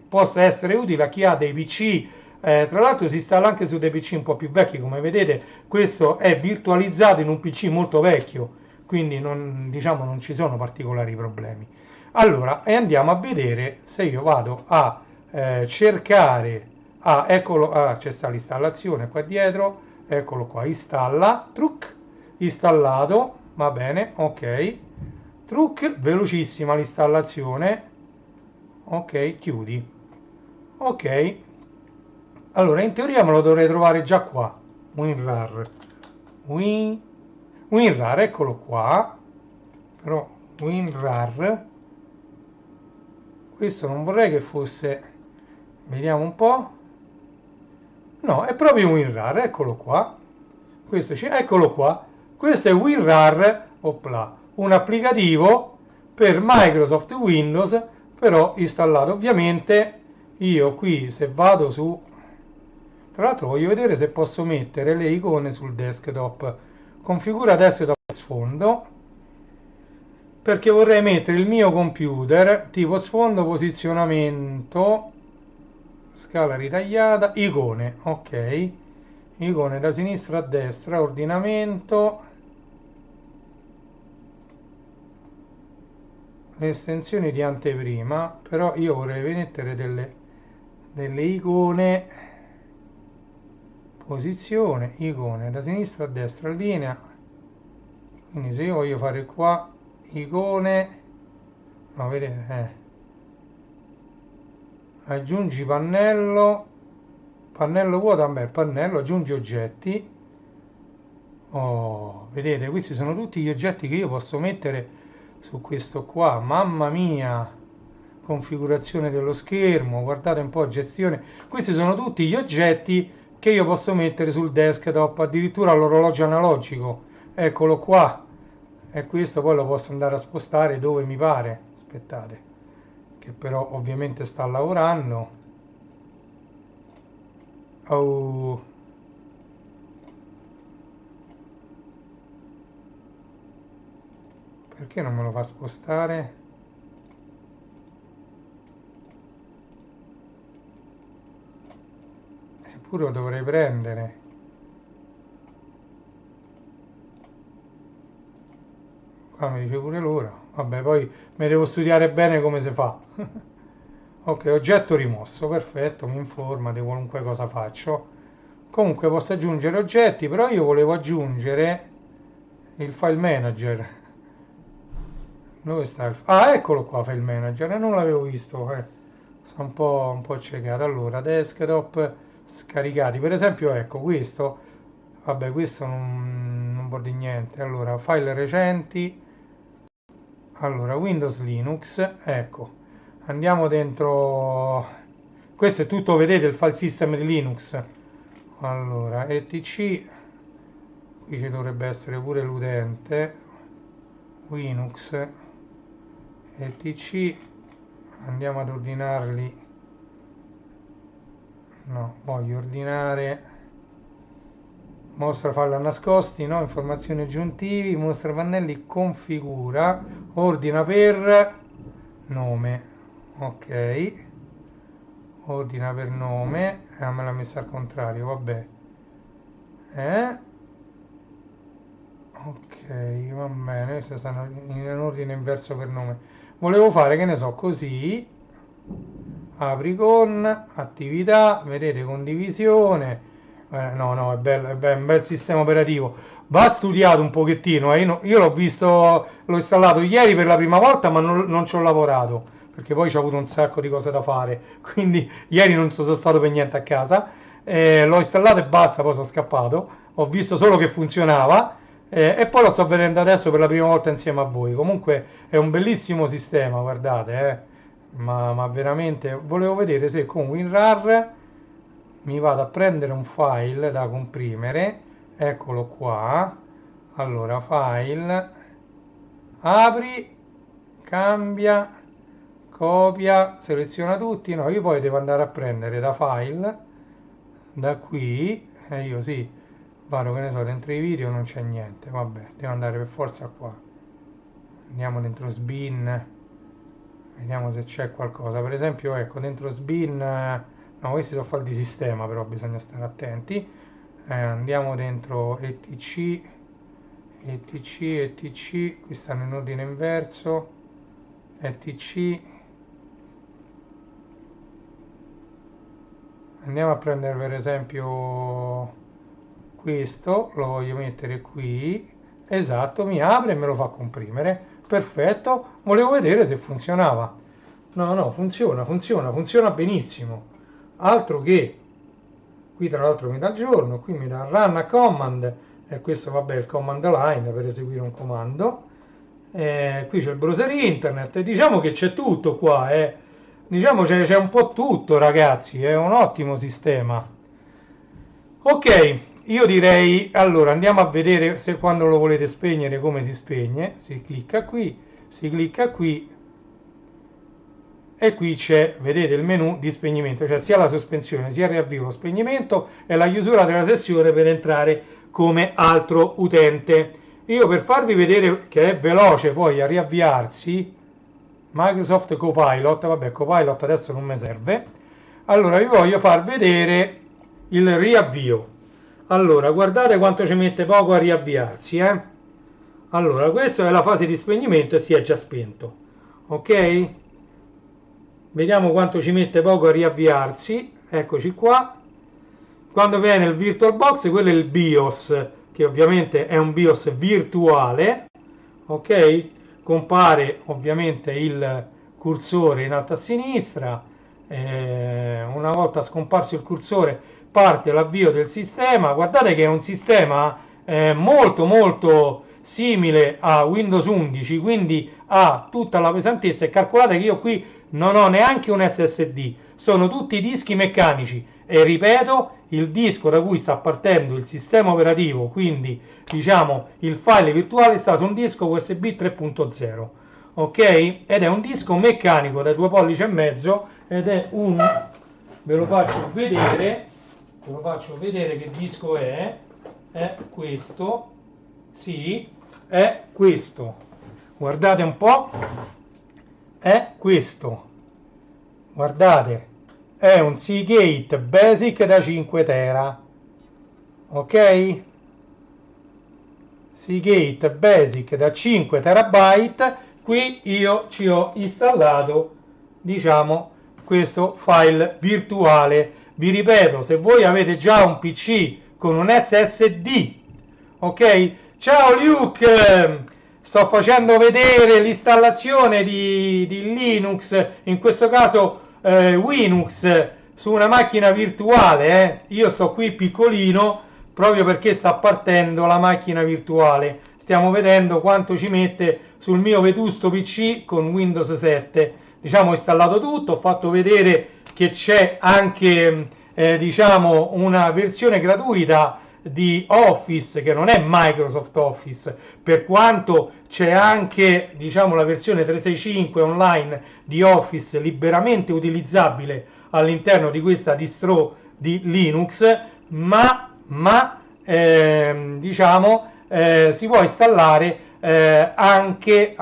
possa essere utile a chi ha dei PC. Tra l'altro si installa anche su dei PC un po' più vecchi, come vedete questo è virtualizzato in un PC molto vecchio, quindi non, diciamo, non ci sono particolari problemi. Allora, e andiamo a vedere se io vado a cercare, eccolo, c'è sta l'installazione qua dietro, eccolo qua, installa, truc, installato, va bene, ok, truc, velocissima l'installazione, ok, chiudi, ok, allora in teoria me lo dovrei trovare già qua, WinRAR, Win, WinRAR, eccolo qua, però WinRAR, questo non vorrei che fosse, vediamo un po', no, è proprio WinRAR, eccolo qua, eccolo qua, questo è WinRAR, opla, un applicativo per Microsoft Windows, però installato ovviamente. Io qui se vado su, tra l'altro voglio vedere se posso mettere le icone sul desktop, configura desktop sfondo, perché vorrei mettere il mio computer tipo sfondo, posizionamento, scala ritagliata, icone, ok, icone da sinistra a destra, ordinamento, le estensioni di anteprima, però io vorrei mettere delle icone, posizione, icone da sinistra a destra, linea, quindi se io voglio fare qua icone, no, vedete, aggiungi pannello, pannello vuoto, vabbè, pannello, aggiungi oggetti, oh, vedete, questi sono tutti gli oggetti che io posso mettere su questo qua, mamma mia, configurazione dello schermo, guardate un po', gestione, questi sono tutti gli oggetti che io posso mettere sul desktop, addirittura l'orologio analogico, eccolo qua, e questo poi lo posso andare a spostare dove mi pare, aspettate, che però ovviamente sta lavorando, oh, perché non me lo fa spostare? Eppure lo dovrei prendere. Qua mi dice pure l'ora. Vabbè, poi mi devo studiare bene come si fa. Ok, oggetto rimosso, perfetto, mi informa di qualunque cosa faccio. Comunque posso aggiungere oggetti, però io volevo aggiungere il file manager. Dove sta Ah, eccolo qua, file manager, non l'avevo visto. Sono un po' accecato. Allora, desktop scaricati. Per esempio, ecco, questo. Vabbè, questo non vuol dire niente. Allora, file recenti. Allora, Windows Linux, ecco, andiamo dentro, questo è tutto, vedete, il file system di Linux. Allora, etc, qui ci dovrebbe essere pure l'utente, Linux, etc, andiamo ad ordinarli, no, voglio mostra file nascosti, no? Informazioni aggiuntivi, mostra pannelli, configura, ordina per nome, ok, ordina per nome, me l'ha messa al contrario, vabbè, ok, va bene, queste stanno in ordine inverso per nome. Volevo fare, che ne so, così, apri con, attività, vedete, condivisione, no, è bello, è un bel sistema operativo, va studiato un pochettino, io l'ho visto, l'ho installato ieri per la prima volta, ma non ci ho lavorato, perché poi ho avuto un sacco di cose da fare, quindi ieri non sono stato per niente a casa, l'ho installato e basta, poi sono scappato, ho visto solo che funzionava, e poi lo sto vedendo adesso per la prima volta insieme a voi. Comunque è un bellissimo sistema, guardate, ma veramente volevo vedere se con WinRAR mi vado a prendere un file da comprimere, eccolo qua. Allora, file, apri, cambia, copia, seleziona tutti. No, io poi devo andare a prendere da file, da qui, e io sì, vado, che ne so, dentro i video non c'è niente, vabbè, devo andare per forza qua. Andiamo dentro Sbin, vediamo se c'è qualcosa. Per esempio, ecco, dentro Sbin, no, questi sono file di sistema, però bisogna stare attenti. Andiamo dentro etc, qui stanno in ordine inverso, etc. Andiamo a prendere per esempio questo, lo voglio mettere qui, esatto, mi apre e me lo fa comprimere, perfetto, volevo vedere se funzionava. No, funziona benissimo, altro che, qui tra l'altro mi dà il giorno, qui mi dà run a command, e questo vabbè è il command line per eseguire un comando, qui c'è il browser internet, diciamo che c'è tutto qua, diciamo c'è un po' tutto, ragazzi, è un ottimo sistema. Ok, io direi, allora andiamo a vedere se quando lo volete spegnere come si spegne. Si clicca qui e qui c'è, vedete, il menu di spegnimento, cioè sia la sospensione sia il riavvio, lo spegnimento e la chiusura della sessione per entrare come altro utente. Io, per farvi vedere che è veloce poi a riavviarsi, Microsoft Copilot, vabbè, Copilot adesso non mi serve, allora vi voglio far vedere il riavvio. Allora, guardate quanto ci mette poco a riavviarsi, allora, questa è la fase di spegnimento e si è già spento, ok? Vediamo quanto ci mette poco a riavviarsi, eccoci qua. Quando viene il VirtualBox, quello è il BIOS, che ovviamente è un BIOS virtuale, ok? Compare ovviamente il cursore in alto a sinistra, una volta scomparso il cursore parte l'avvio del sistema. Guardate che è un sistema molto simile a Windows 11, quindi ha tutta la pesantezza, e calcolate che io qui non ho neanche un SSD, sono tutti dischi meccanici, e ripeto, il disco da cui sta partendo il sistema operativo, quindi diciamo il file virtuale, sta su un disco USB 3.0, ok? Ed è un disco meccanico da 2,5 pollici, ed è un, ve lo faccio vedere che disco è questo, sì, è questo, guardate un po', è questo, guardate, è un Seagate Basic da 5 tera, ok? Seagate Basic da 5 terabyte. Qui io ci ho installato, diciamo, questo file virtuale. Vi ripeto, se voi avete già un PC con un SSD, ok? Ciao Luke, sto facendo vedere l'installazione di Linux, in questo caso Linux, su una macchina virtuale. Io sto qui piccolino proprio perché sta partendo la macchina virtuale. Stiamo vedendo quanto ci mette sul mio vetusto PC con Windows 7. Diciamo, ho installato tutto, ho fatto vedere che c'è anche diciamo una versione gratuita di Office, che non è Microsoft Office, per quanto c'è anche, diciamo, la versione 365 online di Office liberamente utilizzabile all'interno di questa distro di Linux, ma si può installare anche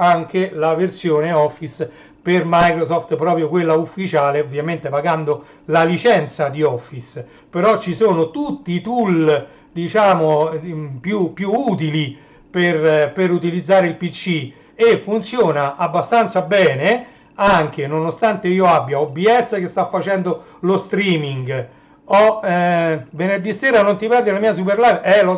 la versione Office per Microsoft, proprio quella ufficiale, ovviamente pagando la licenza di Office. Però ci sono tutti i tool, diciamo, più utili per utilizzare il PC, e funziona abbastanza bene, anche nonostante io abbia OBS che sta facendo lo streaming. Venerdì sera non ti perdi la mia super live, lo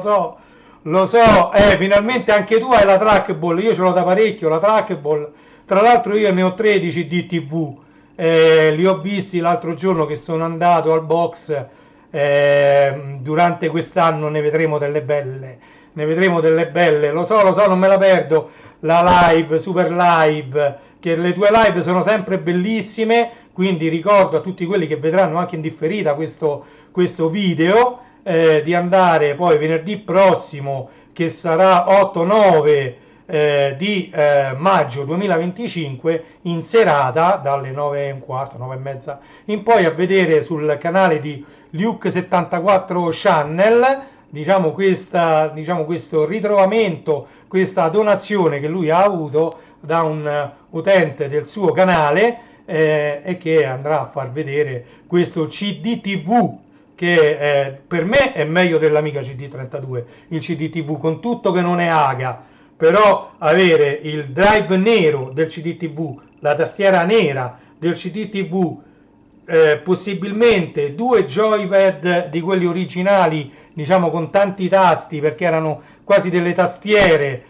so, finalmente anche tu hai la trackball, io ce l'ho da parecchio la trackball, tra l'altro io ne ho 13 di TV, li ho visti l'altro giorno che sono andato al box, durante quest'anno ne vedremo delle belle, lo so, non me la perdo, la live, super live, che le tue live sono sempre bellissime, quindi ricordo a tutti quelli che vedranno anche in differita questo video, di andare poi venerdì prossimo, che sarà 8-9 di maggio 2025, in serata dalle 9:15, 9:30 in poi, a vedere sul canale di Luke74 Channel, questo ritrovamento, questa donazione che lui ha avuto da un utente del suo canale, e che andrà a far vedere questo CD TV, che per me è meglio dell'Amiga CD32, il CD TV, con tutto che non è AGA, però avere il drive nero del CD TV, la tastiera nera del CD TV, possibilmente 2 joypad di quelli originali, diciamo con tanti tasti, perché erano quasi delle tastiere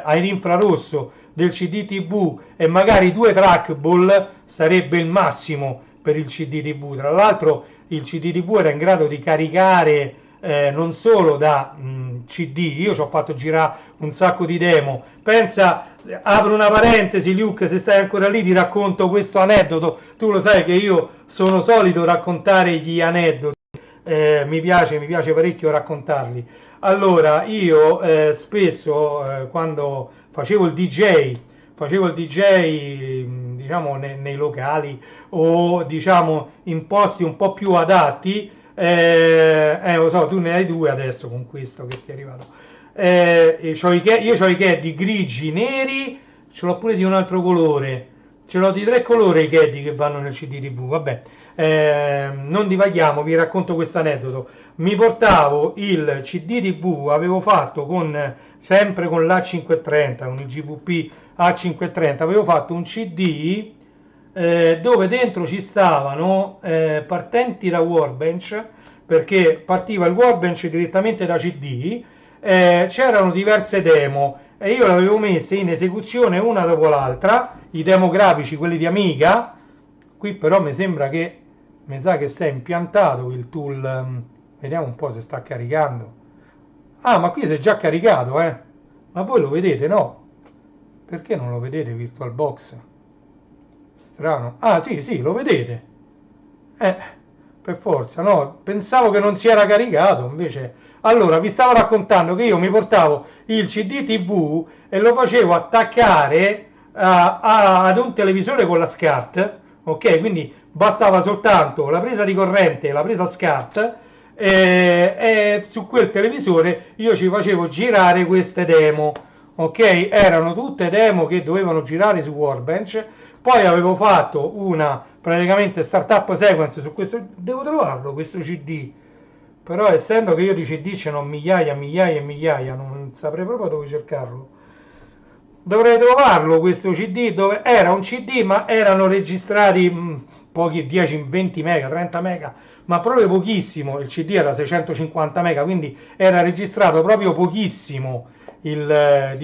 all'infrarosso del CD TV, e magari 2 trackball, sarebbe il massimo per il CD TV. Tra l'altro il CD TV era in grado di caricare non solo da CD, io ci ho fatto girare un sacco di demo. Pensa, apro una parentesi, Luke, se stai ancora lì ti racconto questo aneddoto, tu lo sai che io sono solito raccontare gli aneddoti, mi piace parecchio raccontarli. Allora, io spesso, quando facevo il DJ, diciamo nei locali, o diciamo in posti un po' più adatti, lo so, tu ne hai 2 adesso con questo che ti è arrivato. Io ho i caddy grigi, neri, ce l'ho pure di un altro colore, ce l'ho di 3 colori i caddy che vanno nel CD TV, vabbè. Non divaghiamo, vi racconto questo aneddoto. Mi portavo il CD TV, avevo fatto sempre con l'A530, con il GVP A530, avevo fatto un CD dove dentro ci stavano, partenti da Workbench, perché partiva il Workbench direttamente da CD, c'erano diverse demo e io le avevo messe in esecuzione una dopo l'altra, i demo grafici, quelli di Amiga. Qui però mi sa che si è impiantato il tool, vediamo un po' se sta caricando. Ah, ma qui si è già caricato, ma voi lo vedete, no? Perché non lo vedete VirtualBox? Strano. Ah, sì, lo vedete. Per forza, no? Pensavo che non si era caricato, invece. Allora, vi stavo raccontando che io mi portavo il CD TV e lo facevo attaccare ad un televisore con la SCART, ok? Quindi bastava soltanto la presa di corrente e la presa SCART, e su quel televisore io ci facevo girare queste demo, ok? Erano tutte demo che dovevano girare su Workbench. Poi avevo fatto una praticamente startup sequence su questo, devo trovarlo questo CD, però essendo che io di CD ce n'ho migliaia e migliaia, non saprei proprio dove cercarlo. Dovrei trovarlo questo CD, dove era un CD ma erano registrati pochi, 10, 20 mega, 30 mega, ma proprio pochissimo. Il CD era 650 mega, quindi era registrato proprio pochissimo il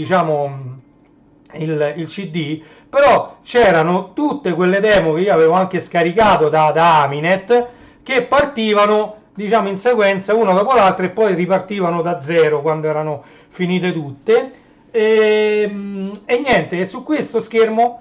CD, però c'erano tutte quelle demo che io avevo anche scaricato da Aminet, che partivano, diciamo, in sequenza una dopo l'altra, e poi ripartivano da zero quando erano finite tutte. E niente, e su questo schermo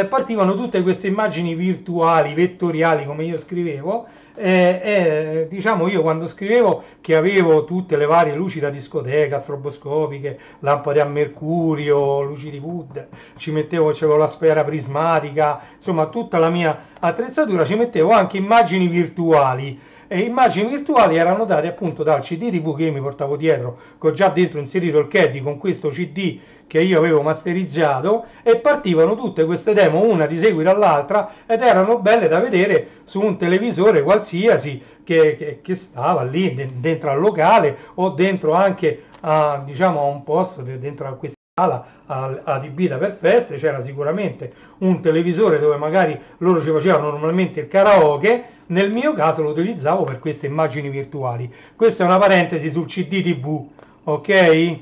partivano tutte queste immagini virtuali, vettoriali, come io scrivevo. Diciamo, io quando scrivevo che avevo tutte le varie luci da discoteca, stroboscopiche, lampade a mercurio, luci di wood, c'avevo la sfera prismatica, insomma tutta la mia attrezzatura, ci mettevo anche immagini virtuali. e immagini virtuali erano date appunto dal CD TV che io mi portavo dietro, che ho già dentro inserito il caddy con questo CD che io avevo masterizzato, e partivano tutte queste demo una di seguito all'altra ed erano belle da vedere su un televisore qualsiasi che stava lì dentro al locale o dentro anche a, diciamo, a un posto dentro a questa sala adibita per feste. C'era sicuramente un televisore dove magari loro ci facevano normalmente il karaoke. Nel mio caso lo utilizzavo per queste immagini virtuali. Questa è una parentesi sul CD TV, ok?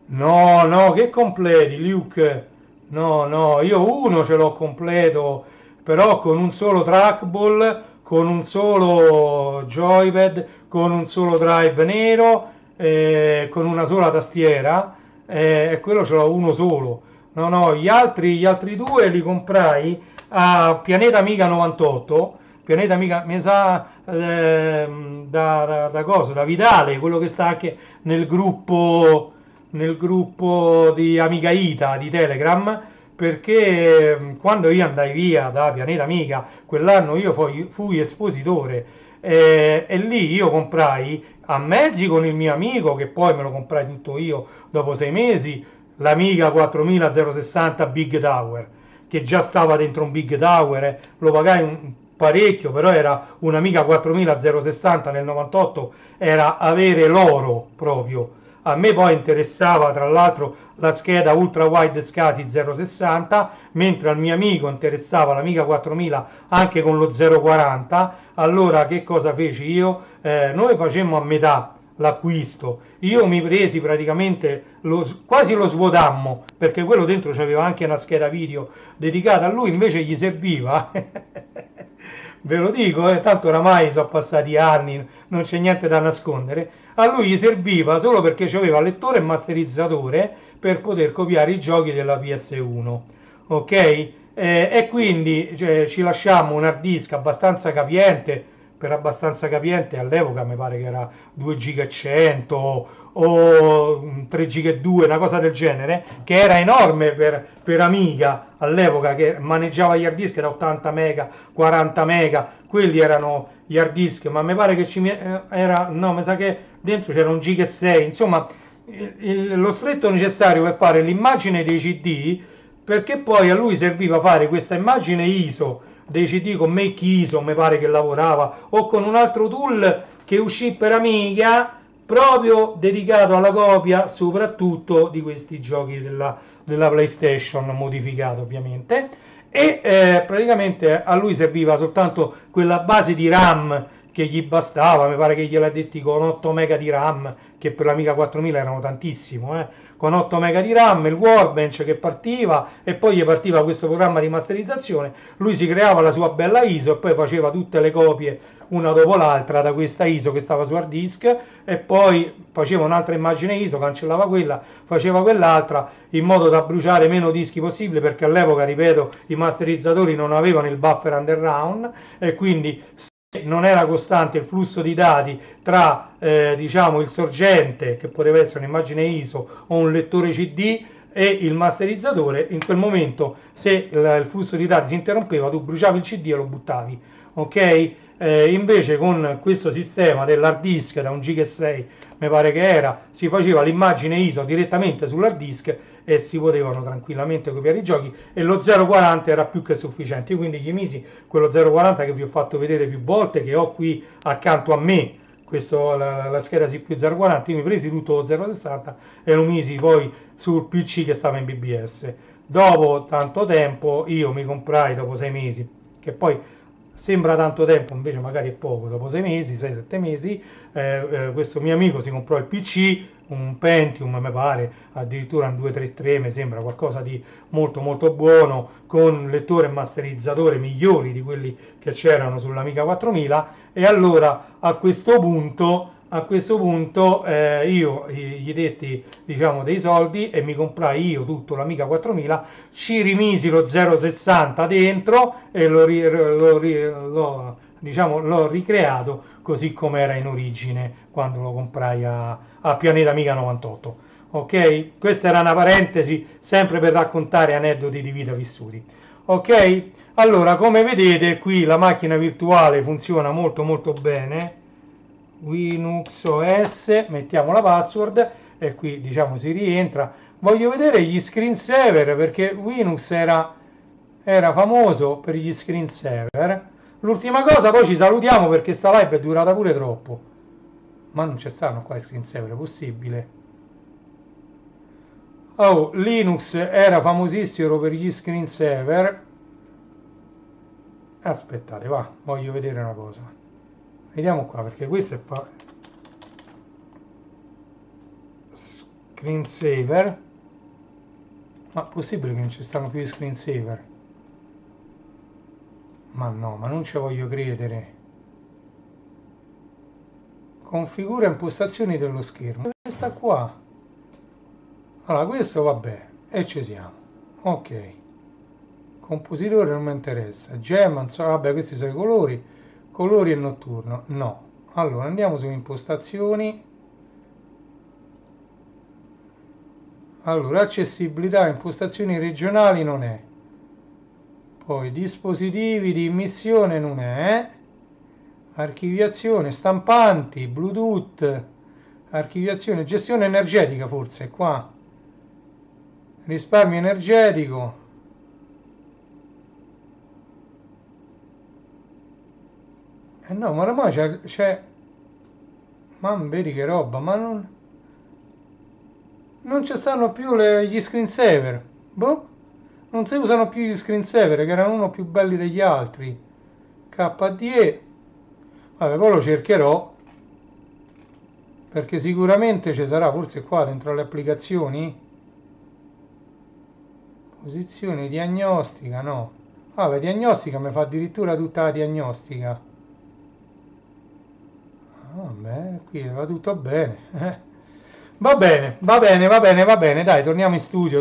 No, no, che completi, Luke? No, no, io uno ce l'ho completo, però con un solo trackball, con un solo joypad, con un solo drive nero, con una sola tastiera, e quello ce l'ho uno solo. No, no, gli altri due li comprai a Pianeta Amiga 98. Pianeta Amiga, mi sa, da cosa? Da Vitale, quello che sta anche nel gruppo di Amiga Ita di Telegram, perché quando io andai via da Pianeta Amiga, quell'anno io fui espositore, e lì io comprai a mezzi con il mio amico, che poi me lo comprai tutto io dopo 6 mesi, l'Amiga 4060 Big Tower, che già stava dentro un Big Tower, lo pagai parecchio, però era un'Amiga 4060 nel 98, era avere l'oro proprio. A me poi interessava tra l'altro la scheda ultra wide SCSI 060, mentre al mio amico interessava l'Amiga 4000 anche con lo 040. Allora che cosa feci io? Noi facemmo a metà l'acquisto, io mi presi praticamente quasi lo svuotammo, perché quello dentro c'aveva anche una scheda video dedicata a lui, invece gli serviva ve lo dico, tanto oramai sono passati anni, non c'è niente da nascondere. A lui gli serviva solo perché aveva lettore e masterizzatore per poter copiare i giochi della PS1, ok? E quindi cioè, ci lasciammo un hard disk abbastanza capiente, per abbastanza capiente all'epoca mi pare che era 2 giga e 100 o 3 giga e 2, una cosa del genere, che era enorme per Amiga all'epoca, che maneggiava gli hard disk da 80 mega, 40 mega, quelli erano gli hard disk, ma mi pare che era, no, mi sa che dentro c'era 1 giga e 6, insomma lo stretto necessario per fare l'immagine dei CD, perché poi a lui serviva fare questa immagine ISO dei CD con Make ISO, mi pare che lavorava, o con un altro tool che uscì per Amiga proprio dedicato alla copia soprattutto di questi giochi della PlayStation, modificato ovviamente, e praticamente a lui serviva soltanto quella base di RAM che gli bastava, mi pare che gliel'ha detti con 8 mega di RAM, che per l'Amiga 4000 erano tantissimo, con 8 mega di RAM, il Workbench che partiva, e poi gli partiva questo programma di masterizzazione, lui si creava la sua bella ISO e poi faceva tutte le copie una dopo l'altra da questa ISO che stava su hard disk, e poi faceva un'altra immagine ISO, cancellava quella, faceva quell'altra, in modo da bruciare meno dischi possibile, perché all'epoca, ripeto, i masterizzatori non avevano il buffer underground, e quindi non era costante il flusso di dati tra diciamo il sorgente, che poteva essere un'immagine ISO o un lettore CD, e il masterizzatore, in quel momento se il flusso di dati si interrompeva tu bruciavi il CD e lo buttavi, ok? Invece con questo sistema dell'hard disk da 1 giga e 6 mi pare che era, si faceva l'immagine ISO direttamente sull'hard disk e si potevano tranquillamente copiare i giochi, e lo 040 era più che sufficiente. Io quindi gli misi quello 040 che vi ho fatto vedere più volte, che ho qui accanto a me, questo, la scheda CPU 040, io mi presi tutto lo 060 e lo misi poi sul PC che stava in BBS. Dopo tanto tempo io mi comprai, dopo 6 mesi, che poi sembra tanto tempo, invece magari è poco, dopo 6 mesi, 6-7 mesi, questo mio amico si comprò il PC, un Pentium, mi pare, addirittura un 233, mi sembra qualcosa di molto molto buono, con lettore e masterizzatore migliori di quelli che c'erano sull'Amiga 4000, e allora a questo punto io gli detti, diciamo, dei soldi e mi comprai io tutto l'Amiga 4000, ci rimisi lo 060 dentro e diciamo, l'ho ricreato così come era in origine quando lo comprai a Pianeta Amiga 98. ok? Questa era una parentesi sempre per raccontare aneddoti di vita vissuti, ok? Allora, come vedete qui la macchina virtuale funziona molto bene. Linux OS, mettiamo la password e qui diciamo si rientra. Voglio vedere gli screensaver perché Linux era famoso per gli screensaver. L'ultima cosa, poi ci salutiamo perché sta live è durata pure troppo. Ma non ci stanno qua i screensaver, è possibile? Oh, Linux era famosissimo per gli screensaver. Aspettate, va, voglio vedere una cosa. Vediamo qua perché questo è screensaver. Ma è possibile che non ci stanno più i screensaver? Ma no, ma non ci voglio credere. Configura impostazioni dello schermo. Dove sta qua? Allora, questo vabbè, e ci siamo. Ok. Compositore non mi interessa. Gem, vabbè, questi sono i colori. Colori e notturno. No. Allora, andiamo su impostazioni. Allora, accessibilità, impostazioni regionali non è. Poi dispositivi di immissione non è. Archiviazione, stampanti, Bluetooth, archiviazione, gestione energetica forse qua. Risparmio energetico. No, ma ormai c'è. Ma vedi che roba, ma non ci stanno più gli screensaver. Boh, non si usano più gli screensaver che erano uno più belli degli altri. KDE. Vabbè, poi lo cercherò perché sicuramente ci sarà, forse qua dentro le applicazioni. Posizione diagnostica, no. Ah, la diagnostica mi fa addirittura tutta la diagnostica. Vabbè, qui va tutto bene. Va bene, va bene, va bene, va bene. Dai, torniamo in studio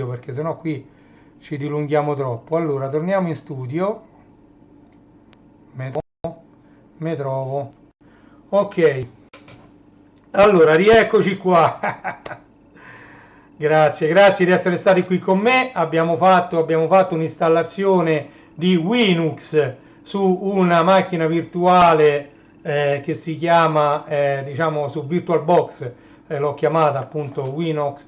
perché sennò qui ci dilunghiamo troppo. Allora, torniamo in studio. Me trovo. Ok. Allora, rieccoci qua. Grazie di essere stati qui con me. Abbiamo fatto un'installazione di Linux su una macchina virtuale che si chiama, diciamo, su VirtualBox, l'ho chiamata appunto Linux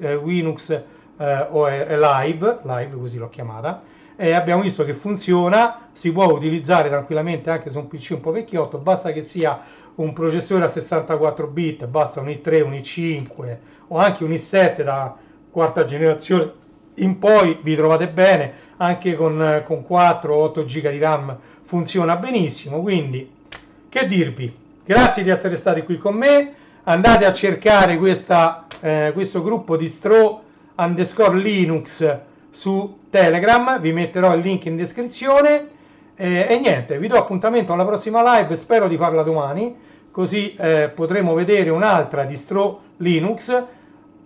Live, così l'ho chiamata. E abbiamo visto che funziona, si può utilizzare tranquillamente anche su un PC un po' vecchiotto, basta che sia un processore a 64 bit, basta un i3, un i5 o anche un i7 da quarta generazione in poi, vi trovate bene, anche con 4 o 8 giga di RAM funziona benissimo. Quindi che dirvi, grazie di essere stati qui con me, andate a cercare questo gruppo distro _ Linux su Telegram, vi metterò il link in descrizione e niente, vi do appuntamento alla prossima live, spero di farla domani, così potremo vedere un'altra distro Linux.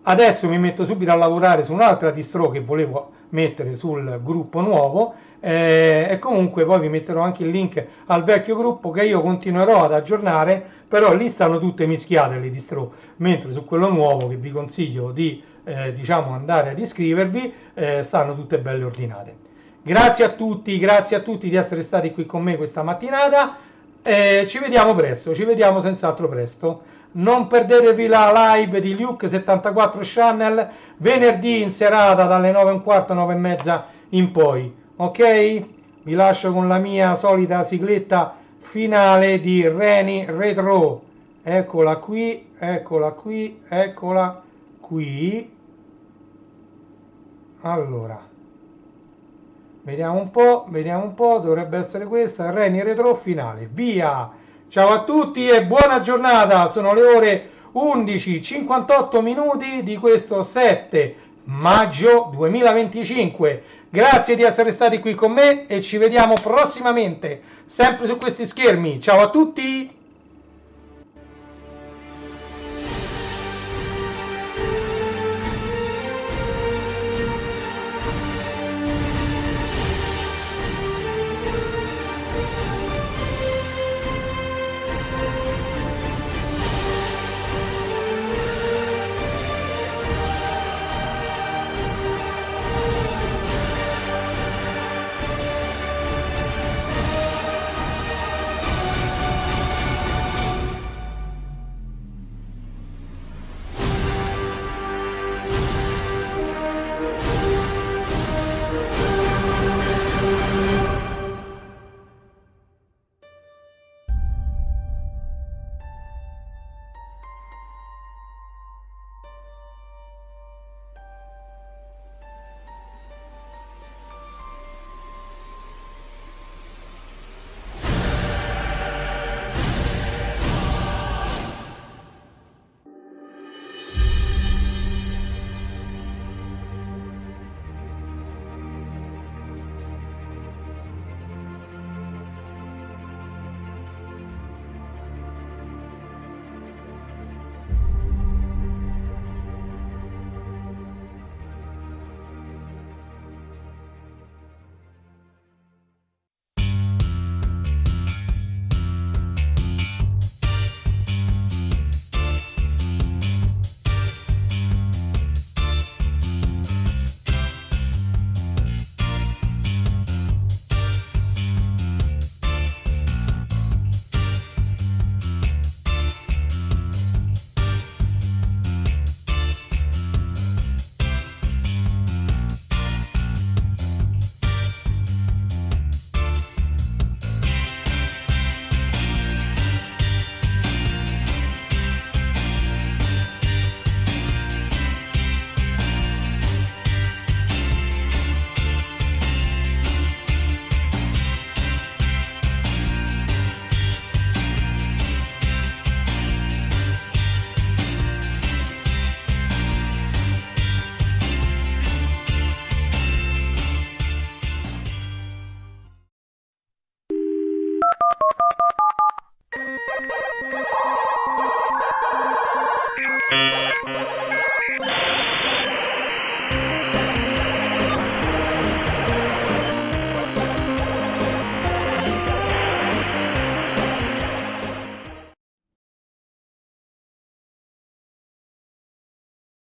Adesso mi metto subito a lavorare su un'altra distro che volevo mettere sul gruppo nuovo e comunque poi vi metterò anche il link al vecchio gruppo che io continuerò ad aggiornare, però lì stanno tutte mischiate le distro, mentre su quello nuovo che vi consiglio di diciamo andare ad iscrivervi stanno tutte belle ordinate. Grazie a tutti di essere stati qui con me questa mattinata. Ci vediamo presto, ci vediamo senz'altro presto. Non perdetevi la live di Luke74 Channel venerdì in serata dalle 9:15, 9:30 in poi. Ok? Vi lascio con la mia solita sigletta finale di Reni Retro. Eccola qui, eccola qui, eccola qui. Allora, vediamo un po', dovrebbe essere questa, Reni Retro finale. Via! Ciao a tutti e buona giornata, sono le ore 11:58 minuti di questo 7 maggio 2025. Grazie di essere stati qui con me e ci vediamo prossimamente, sempre su questi schermi. Ciao a tutti!